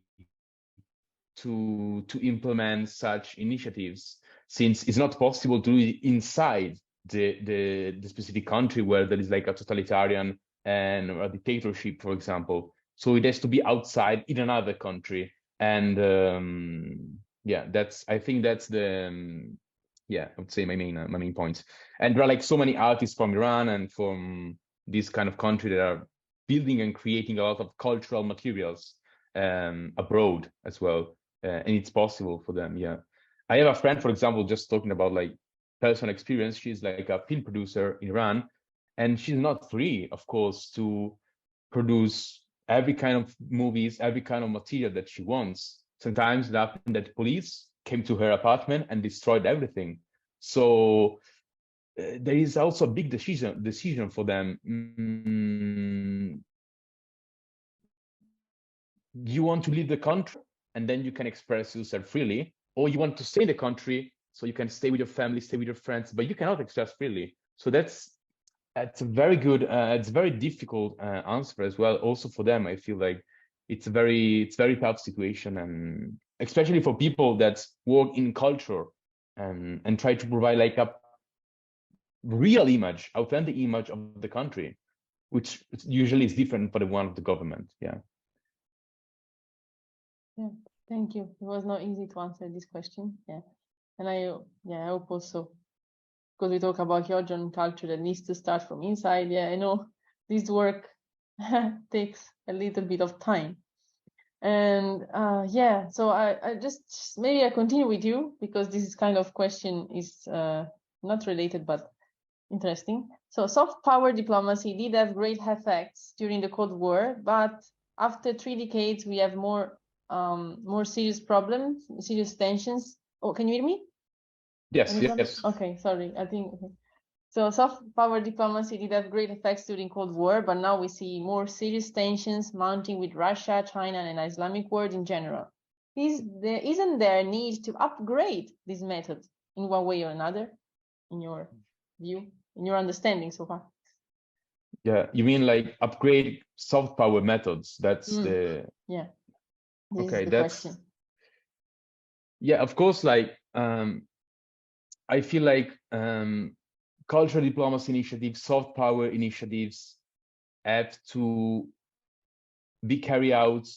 to implement such initiatives, since it's not possible to do it inside the specific country where there is like a totalitarian and a dictatorship, for example. So it has to be outside in another country. And yeah, I think that's the yeah, I would say my main point. And there are like so many artists from Iran and from this kind of country that are building and creating a lot of cultural materials abroad as well, and it's possible for them. Yeah, I have a friend, for example, just talking about like personal experience. She's like a film producer in Iran, and she's not free, of course, to produce every kind of movies, every kind of material that she wants. Sometimes it happened that police came to her apartment and destroyed everything. So there is also a big decision for them. You want to leave the country and then you can express yourself freely, or you want to stay in the country so you can stay with your family, stay with your friends, but you cannot express freely. So that's a very good, it's a very difficult answer as well. Also for them, I feel like it's very tough situation, and especially for people that work in culture and try to provide like a real image, authentic image of the country, which usually is different for the one of the government. Yeah. Yeah, thank you. It was not easy to answer this question. Yeah, and I hope also, because we talk about Georgian culture that needs to start from inside. Yeah, I know this work takes a little bit of time. And yeah, so I just maybe I continue with you, because this is kind of question is not related but interesting. So soft power diplomacy did have great effects during the Cold War, but after 3 decades we have more serious problems, serious tensions. Oh, can you hear me? Yes. Yes. Okay, sorry. I think okay. So soft power diplomacy did have great effects during Cold War, but now we see more serious tensions mounting with Russia, China, and the Islamic world in general. Isn't there a need to upgrade this method in one way or another, in your view, in your understanding so far? Yeah, you mean like upgrade soft power methods? That's the yeah. This okay. Is the That's question. Yeah, of course. Like I feel like cultural diplomacy initiatives, soft power initiatives have to be carried out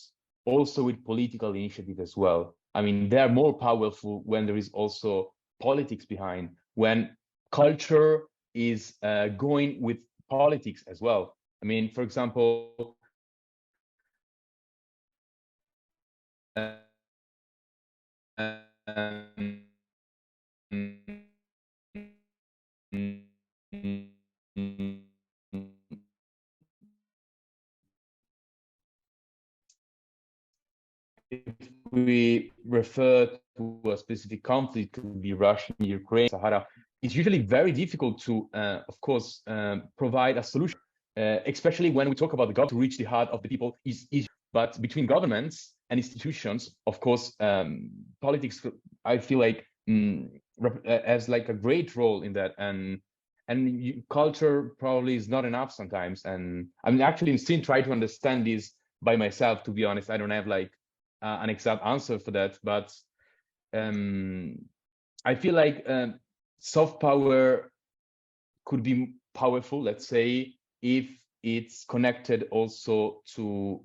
also with political initiative as well. I mean, they are more powerful when there is also politics behind, when culture is going with politics as well. I mean, for example, if we refer to a specific conflict, it could be Russia, Ukraine, Sahara, it's usually very difficult to, of course, provide a solution, especially when we talk about the government to reach the heart of the people is easy. But between governments and institutions, of course, politics, I feel like has like a great role in that, and culture probably is not enough sometimes. And I'm actually still trying to understand this by myself, to be honest. I don't have like an exact answer for that, but I feel like soft power could be powerful, let's say, if it's connected also to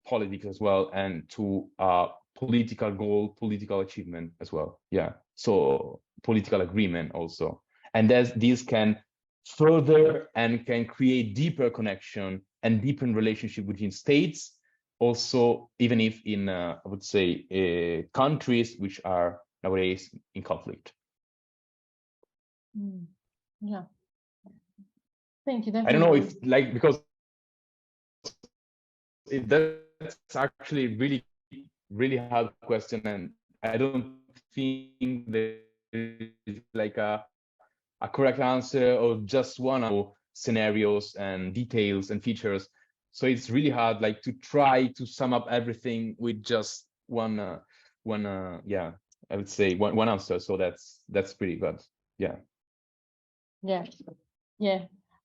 politics as well, and to political goal, political achievement as well. Yeah, so political agreement also, and these can further and can create deeper connection and deepen relationship between states. Also, even if in I would say countries which are nowadays in conflict. Yeah. Thank you. I don't know Definitely. if like because that's actually really hard question, and I don't think there is like a correct answer or just one of scenarios and details and features. So it's really hard like to try to sum up everything with just one yeah, I would say one answer. So that's pretty good. Yeah. Yeah,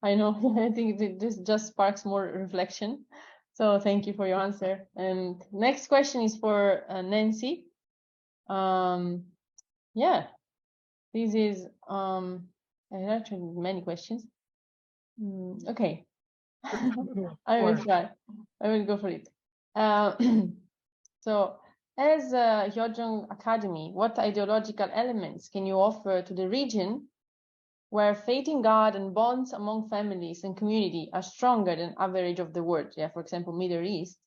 I know. I think this just sparks more reflection. So thank you for your answer. And next question is for Nancy. Yeah, this is I have actually many questions. Okay, I will try. I will go for it. So, as a Jeong Academy, what ideological elements can you offer to the region where faith in God and bonds among families and community are stronger than average of the world? Yeah, for example, Middle East.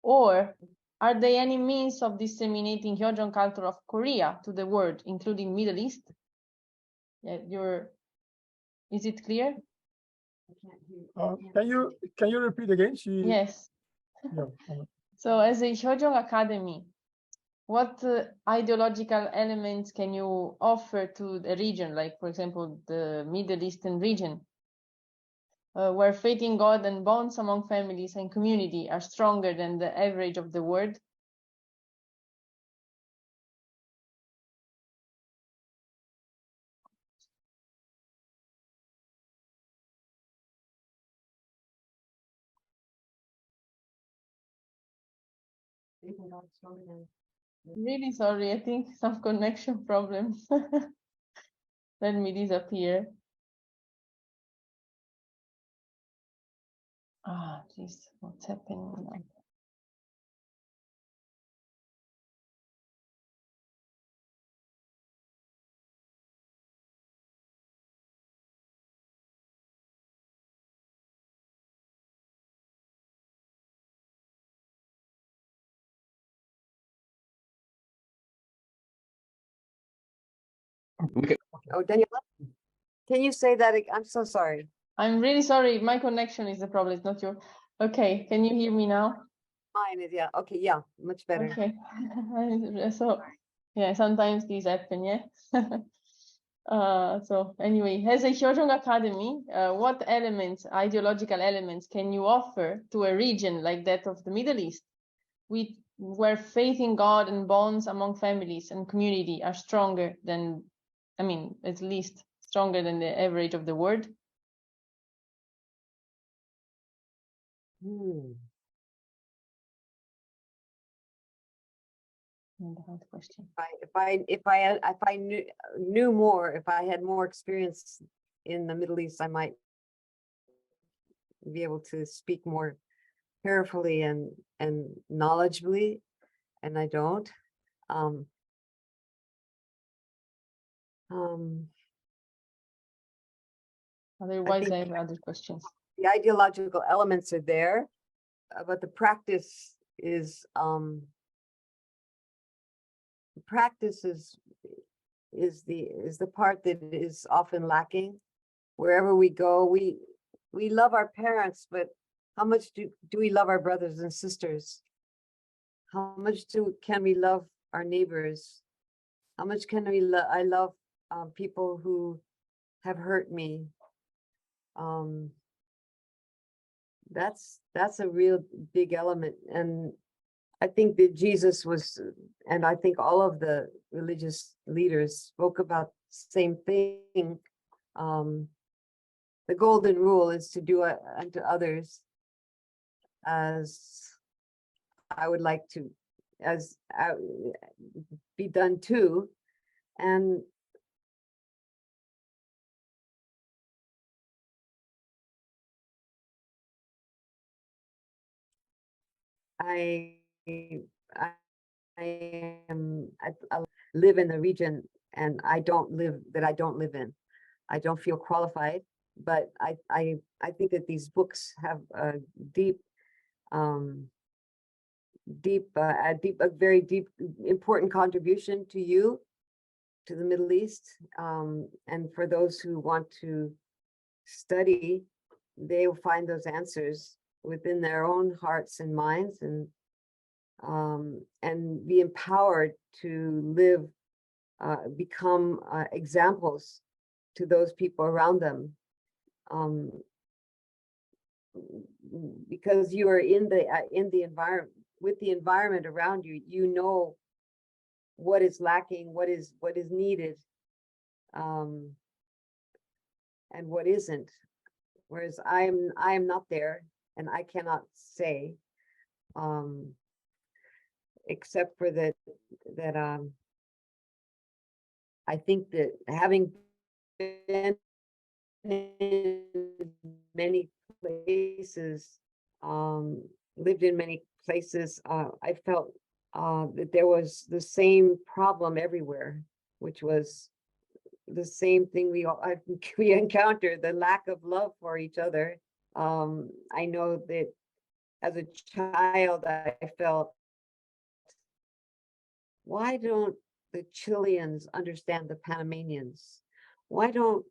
Or are there any means of disseminating Jeong culture of Korea to the world, including Middle East? Yeah, is it clear? Can you repeat again? Yes. Yeah. So as a Jeong Academy, what ideological elements can you offer to the region, like, for example, the Middle Eastern region, where faith in God and bonds among families and community are stronger than the average of the world? Really sorry, I think some connection problems. Let me disappear. Ah, jeez, what's happening now? Oh, Daniela, can you say that? I'm so sorry. I'm really sorry. My connection is the problem. It's not your. Okay, can you hear me now? Mine is, yeah. Okay, yeah, much better. Okay. So, yeah, sometimes these happen, yeah. So anyway, as a Hyojong Academy, what elements, ideological elements, can you offer to a region like that of the Middle East, where faith in God and bonds among families and community are stronger than, I mean, at least stronger than the average of the world? Hard question. If I knew more, if I had more experience in the Middle East, I might be able to speak more carefully and knowledgeably, and I don't. Otherwise, I have other questions. The ideological elements are there, but the practice is the part that is often lacking. Wherever we go, we love our parents, but how much do we love our brothers and sisters? How much can we love our neighbors? How much can I love people who have hurt me? That's a real big element, and I think that Jesus was, and I think all of the religious leaders spoke about the same thing. The golden rule is to do unto others as I would like to, as be done too. And I I live in the region and I don't live in. I don't feel qualified, but I think that these books have a deep, a very deep, important contribution to you, to the Middle East, and for those who want to study, they will find those answers within their own hearts and minds, and be empowered to live, become examples to those people around them. Because you are in the environment, with the environment around you, you know what is lacking, what is needed, and what isn't. Whereas I am not there, and I cannot say, except for that I think that having been in many places, lived in many places, I felt that there was the same problem everywhere, which was the same thing we encountered, the lack of love for each other. I know that as a child, I felt, why don't the Chileans understand the Panamanians? Why don't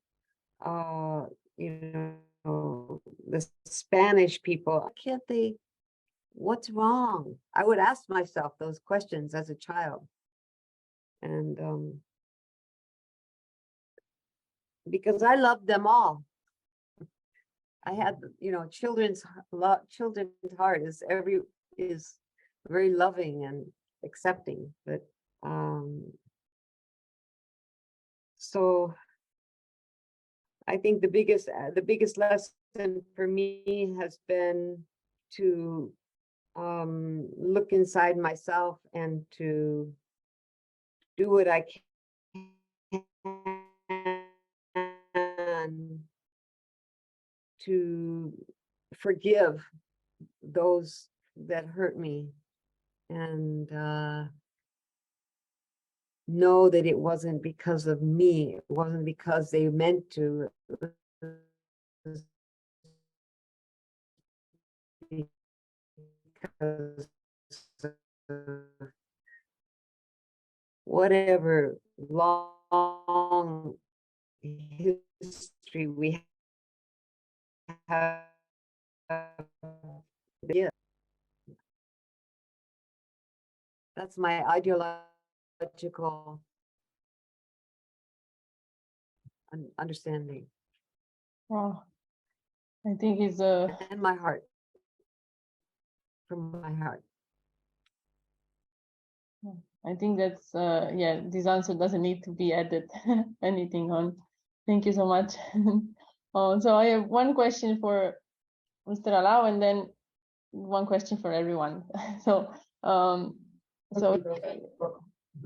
the Spanish people, can't they? What's wrong? I would ask myself those questions as a child. And because I loved them all. I had, children's heart is very loving and accepting, but so I think the biggest lesson for me has been to look inside myself and to do what I can to forgive those that hurt me, and know that it wasn't because of me. It wasn't because they meant to. Because whatever long history we have, yeah, that's my ideological understanding. Wow. I think it's and my heart, from my heart. I think that's yeah, this answer doesn't need to be added anything on. Thank you so much. So I have one question for Mr. Alao, and then one question for everyone. So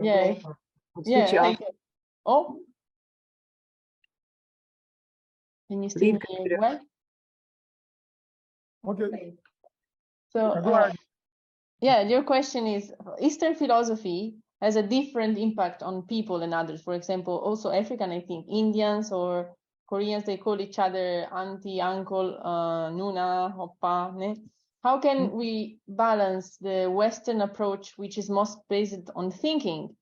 yeah, yeah. Like, oh, can you see me well? Okay. So Go ahead. yeah, your question is, Eastern philosophy has a different impact on people and others. For example, also African, I think, Indians or Koreans, they call each other auntie, uncle, nuna, oppa. Ne? How can we balance the Western approach, which is most based on thinking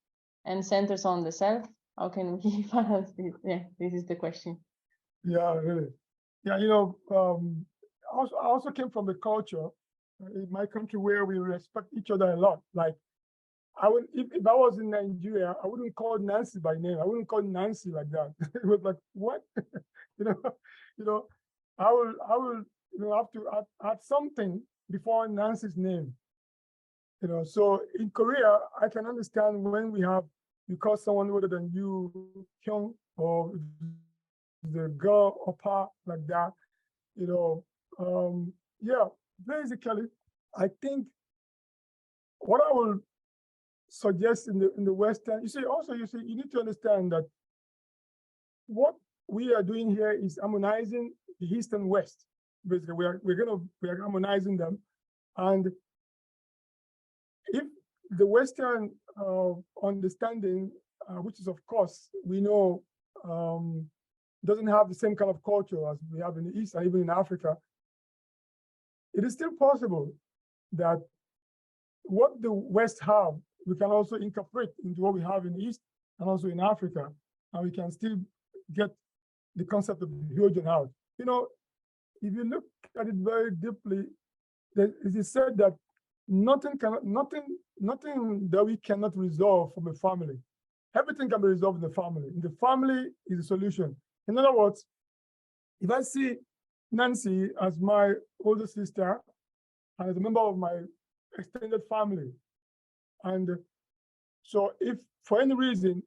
and centers on the self? How can we balance this? Yeah, this is the question. Yeah, really. Yeah, I also came from a culture in my country where we respect each other a lot. Like, if I was in Nigeria, I wouldn't call Nancy by name. I wouldn't call Nancy like that. It was like, what? I will have to add something before Nancy's name. So in Korea, I can understand when you call someone older than you Jeong, or the girl or pa, like that. Yeah, basically, I think what I will suggest in the Western, you need to understand that what we are doing here is harmonizing the East and West. Basically, we are harmonizing them, and if the Western understanding, which is of course we know doesn't have the same kind of culture as we have in the East and even in Africa, it is still possible that what the West have, we can also incorporate into what we have in the East and also in Africa, and we can still get the concept of Hyojin out. You know, if you look at it very deeply, it is said that nothing that we cannot resolve from a family. Everything can be resolved in the family. In the family is the solution. In other words, if I see Nancy as my older sister and as a member of my extended family, and so if for any reason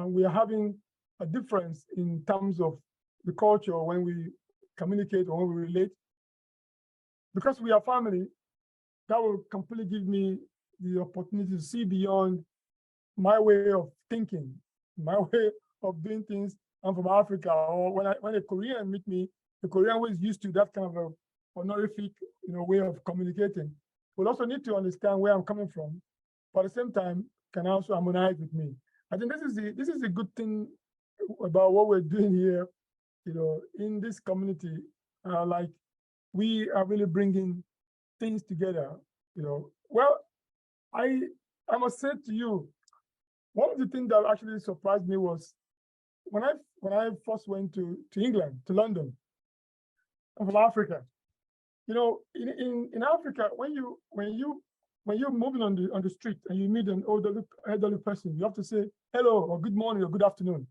we are having a difference in terms of the culture when we communicate or when we relate, because we are family, that will completely give me the opportunity to see beyond my way of thinking, my way of doing things. I'm from Africa, or when a Korean meet me, the Korean was used to that kind of a honorific, way of communicating. We'll also need to understand where I'm coming from, but at the same time, can also harmonize with me. I think this is a good thing about what we're doing here, in this community. Like we are really bringing things together. Well, I must say to you, one of the things that actually surprised me was when I first went to England, to London. I'm from Africa. In Africa, when you're moving on the street and you meet an elderly person, you have to say hello or good morning or good afternoon.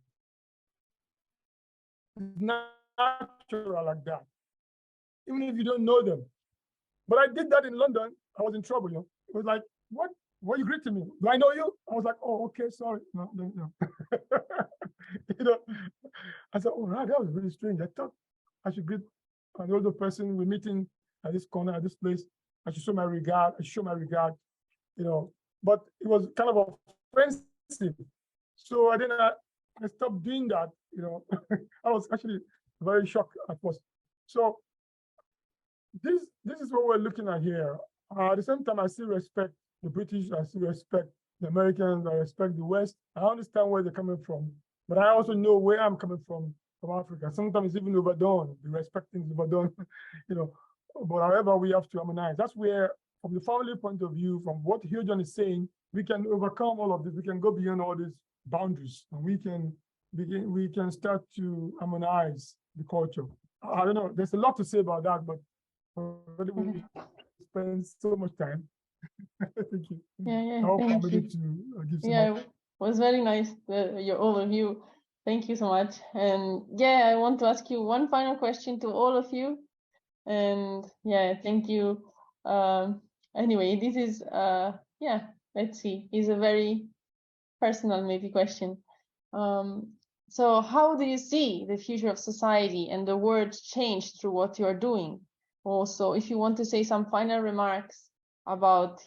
It's natural like that, even if you don't know them. But I did that in London. I was in trouble. It was like, what? Why are you greeting me? Do I know you? I was like, oh, okay, sorry. No. I said, oh, right, that was really strange. I thought I should greet an older person. We're meeting at this corner, at this place. I should show my regard. But it was kind of offensive. So I stopped doing that. I was actually very shocked at first. So this is what we're looking at here. At the same time, I still respect the British, I still respect the Americans, I respect the West. I understand where they're coming from, but I also know where I'm coming from Africa. Sometimes it's even overdone, the respect things overdone, but however, we have to harmonize. That's where, from the family point of view, from what Hyojin is saying, we can overcome all of this. We can go beyond all these boundaries, and we can start to harmonize the culture. I don't know, there's a lot to say about that, but already we spend so much time. Thank you. Yeah, I hope I'm thank able you. to give some Yeah, it was very nice, your overview. Thank you so much. And yeah, I want to ask you one final question to all of you. And yeah, thank you. Anyway, this is, let's see, is a very personal maybe question. So how do you see the future of society and the world change through what you are doing? Also, if you want to say some final remarks about,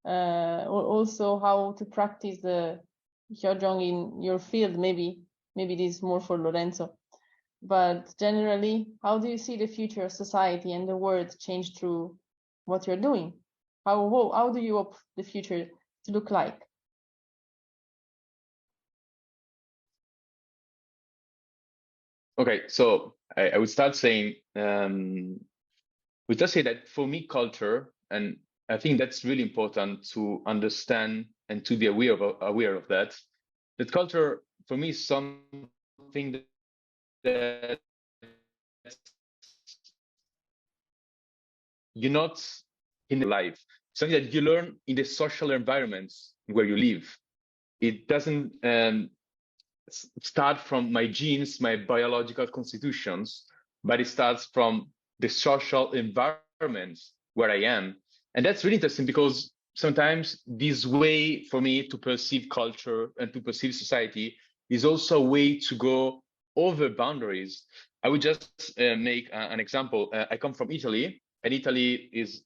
also how to practice the Hyojong in your field, maybe this is more for Lorenzo. But generally, how do you see the future of society and the world change through what you're doing? How do you hope the future to look like? Okay, so I would start saying, we just say that for me, culture, and I think that's really important to understand and to be aware of that culture for me is something that you're not in life, something that you learn in the social environments where you live. It doesn't start from my genes, my biological constitutions, but it starts from the social environment where I am. And that's really interesting because sometimes this way for me to perceive culture and to perceive society is also a way to go over boundaries. I would just make an example. I come from Italy, and Italy is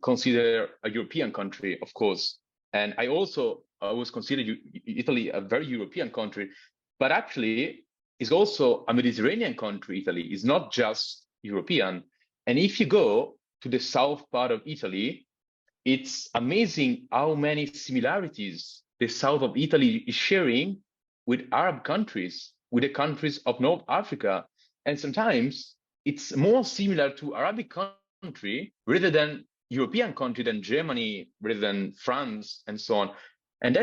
considered a European country, of course. And I also always consider Italy a very European country, but actually is also a Mediterranean country. Italy is not just European. And if you go to the south part of Italy, it's amazing how many similarities the south of Italy is sharing with Arab countries, with the countries of North Africa. And sometimes it's more similar to Arabic country rather than European country, than Germany, rather than France, and so on. And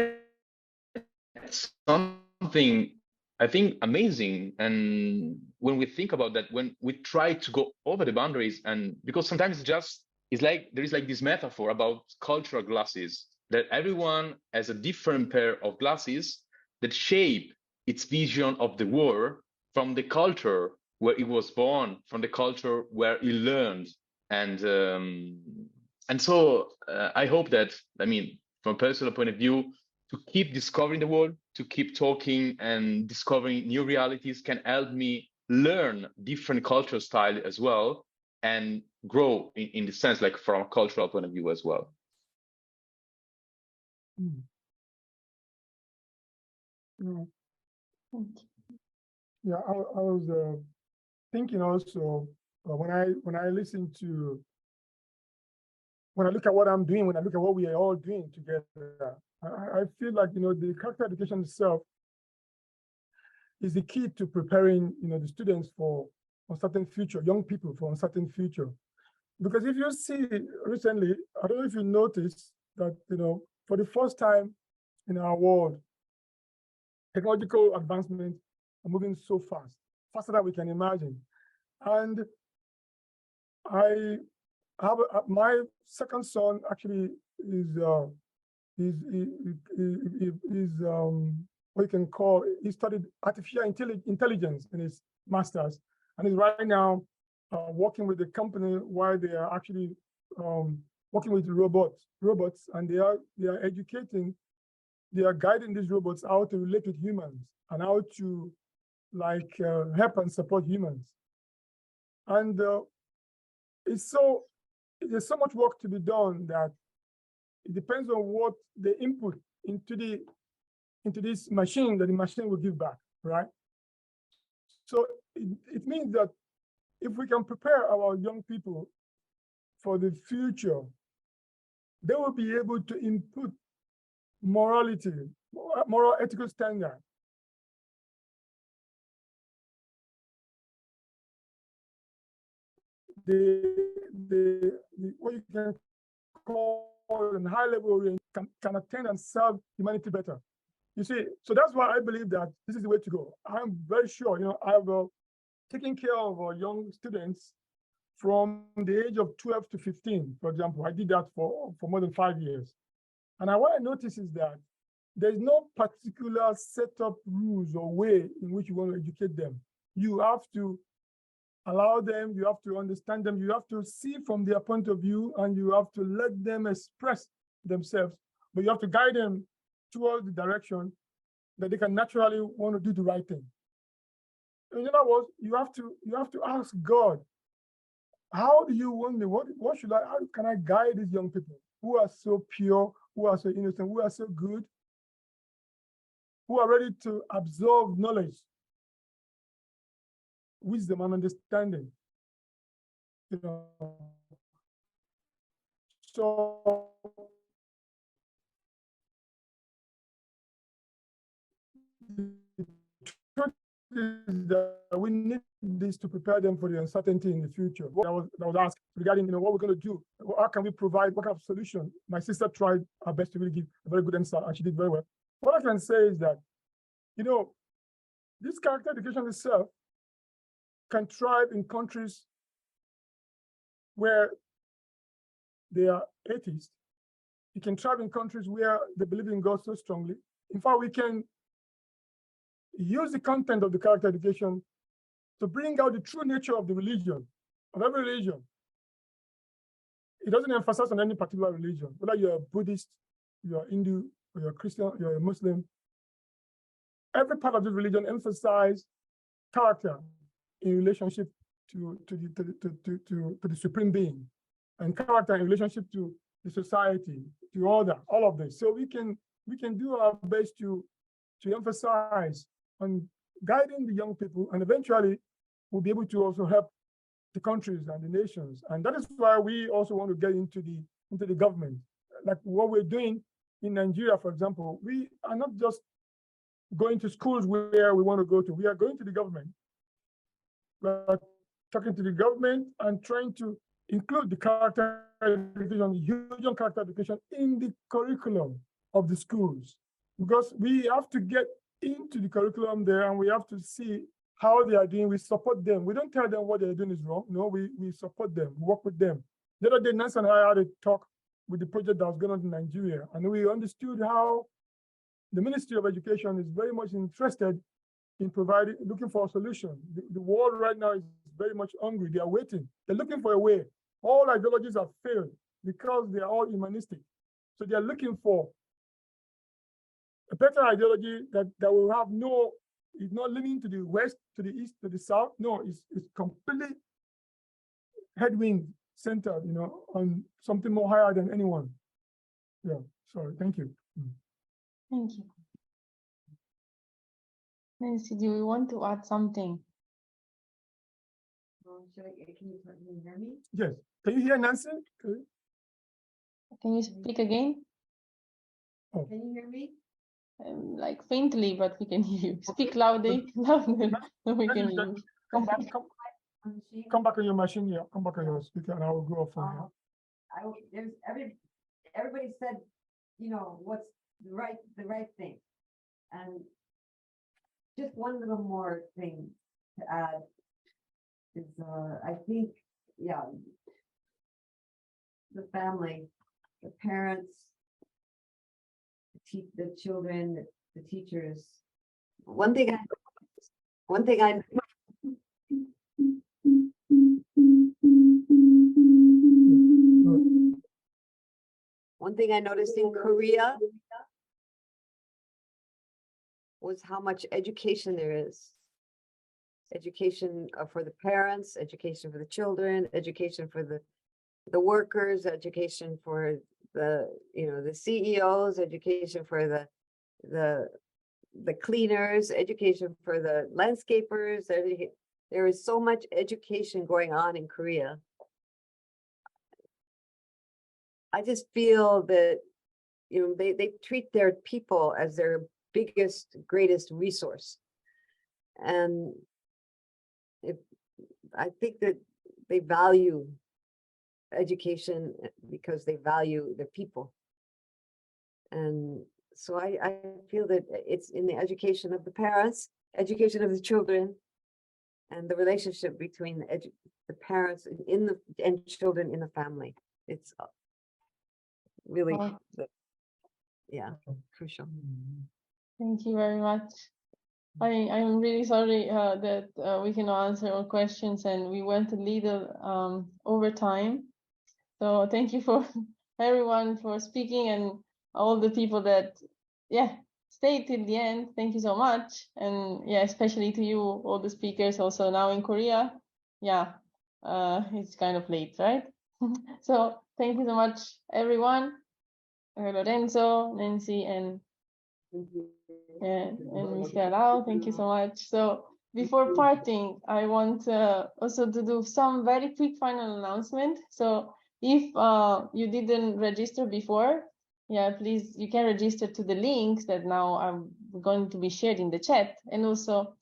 that's something I think amazing. And when we think about that, when we try to go over the boundaries, and because sometimes it's like there is like this metaphor about cultural glasses, that everyone has a different pair of glasses that shape its vision of the world from the culture where it was born, from the culture where it learned. And so I hope that, I mean, from a personal point of view, to keep discovering the world, to keep talking and discovering new realities can help me learn different cultural style as well, and grow in the sense, like from a cultural point of view as well. Mm. Yeah. Yeah, I was thinking also when I listen to, when I look at what I'm doing, when I look at what we are all doing together, I feel like, you know, the character education itself is the key to preparing, you know, the students for a certain future, young people for a certain future. Because if you see recently, I don't know if you noticed that, you know, for the first time in our world, technological advancements are moving so fast, faster than we can imagine. And I have my second son actually is what you can call, he studied artificial intelligence in his master's, and is right now working with the company while they are actually working with robots, and they are educating, they are guiding these robots how to relate with humans and how to like help and support humans. And there's so much work to be done that it depends on what they input into this machine, that the machine will give back, right? So it means that if we can prepare our young people for the future, they will be able to input morality, moral ethical standard. What you can call a high level orientation can attend and serve humanity better. You see, so that's why I believe that this is the way to go. I'm very sure, you know, I've taken care of young students from the age of 12 to 15, for example. I did that for more than 5 years. And what I notice is that there's no particular set up rules or way in which you want to educate them. You have to allow them, you have to understand them, you have to see from their point of view, and you have to let them express themselves, but you have to guide them towards the direction that they can naturally want to do the right thing. In other words, you have to ask God, how do you want me? What should how can I guide these young people who are so pure, who are so innocent, who are so good, who are ready to absorb knowledge, wisdom, and understanding? You know, so the truth is that we need this to prepare them for the uncertainty in the future. That was asked regarding, you know, what we're going to do. How can we provide, what kind of solution? My sister tried her best to really give a very good answer, and she did very well. What I can say is that, you know, this character education itself can thrive in countries where they are atheists. It can thrive in countries where they believe in God so strongly. In fact, we can use the content of the character education to bring out the true nature of the religion, of every religion. It doesn't emphasize on any particular religion, whether you're a Buddhist, you're Hindu, or you're a Christian, you're a Muslim. Every part of the religion emphasizes character in relationship to the supreme being, and character in relationship to the society, to order, all of this. So we can do our best to emphasize on guiding the young people, and eventually we'll be able to also help the countries and the nations. And that is why we also want to get into the government. like what we're doing in Nigeria, for example, we are not just going to schools where we want to go to. We are going to the government. We're talking to the government and trying to include the character education, the huge character education in the curriculum of the schools, because we have to get into the curriculum there and we have to see how they are doing. We support them. We don't tell them what they're doing is wrong. No, we support them, work with them. The other day, Nancy and I had a talk with the project that was going on in Nigeria, and we understood how the Ministry of Education is very much interested in looking for a solution. The world right now is very much hungry. They are waiting. They're looking for a way. All ideologies have failed because they are all humanistic. So they are looking for a better ideology that will have it's not leaning to the west, to the east, to the south. No, it's completely headwind centered, on something more higher than anyone. Yeah, sorry, thank you. Thank you. Nancy, do you want to add something? Can you hear me? Yes, can you hear Nancy? Can you speak again? Can you hear me? Like faintly, but we can hear you. Speak loudly, louder, so we can hear you. Come back on your machine here. Come back on your speaker, and I will go off from here. Everybody said, what's the right thing, and just one little more thing to add is, I think, the family, the parents, the children, the teachers. One thing I noticed in Korea was how much education there is. Education for the parents, education for the children, education for the workers, education for the CEOs, education for the cleaners, education for the landscapers. There is so much education going on in Korea. I just feel that they treat their people as their biggest, greatest resource, and I think that they value education because they value their people. And so I feel that it's in the education of the parents, education of the children, and the relationship between the parents and children in the family. It's really, crucial. Thank you very much. I'm really sorry that we cannot answer all questions and we went a little over time. So thank you for everyone for speaking and all the people that stayed till the end. Thank you so much. And especially to you, all the speakers also now in Korea. It's kind of late, right? So thank you so much, everyone. Lorenzo, Nancy, and Michelle, thank you so much. So before parting, I want also to do some very quick final announcement. So if you didn't register before, please, you can register to the links that now are going to be shared in the chat. And also,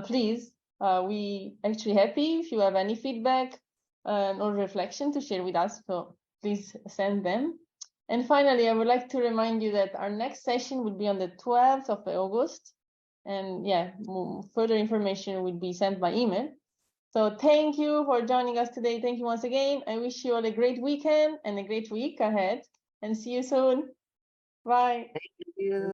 please, we actually happy if you have any feedback or reflection to share with us. So please send them. And finally, I would like to remind you that our next session will be on the 12th of August. And further information will be sent by email. So thank you for joining us today. Thank you once again. I wish you all a great weekend and a great week ahead. And see you soon. Bye. Thank you.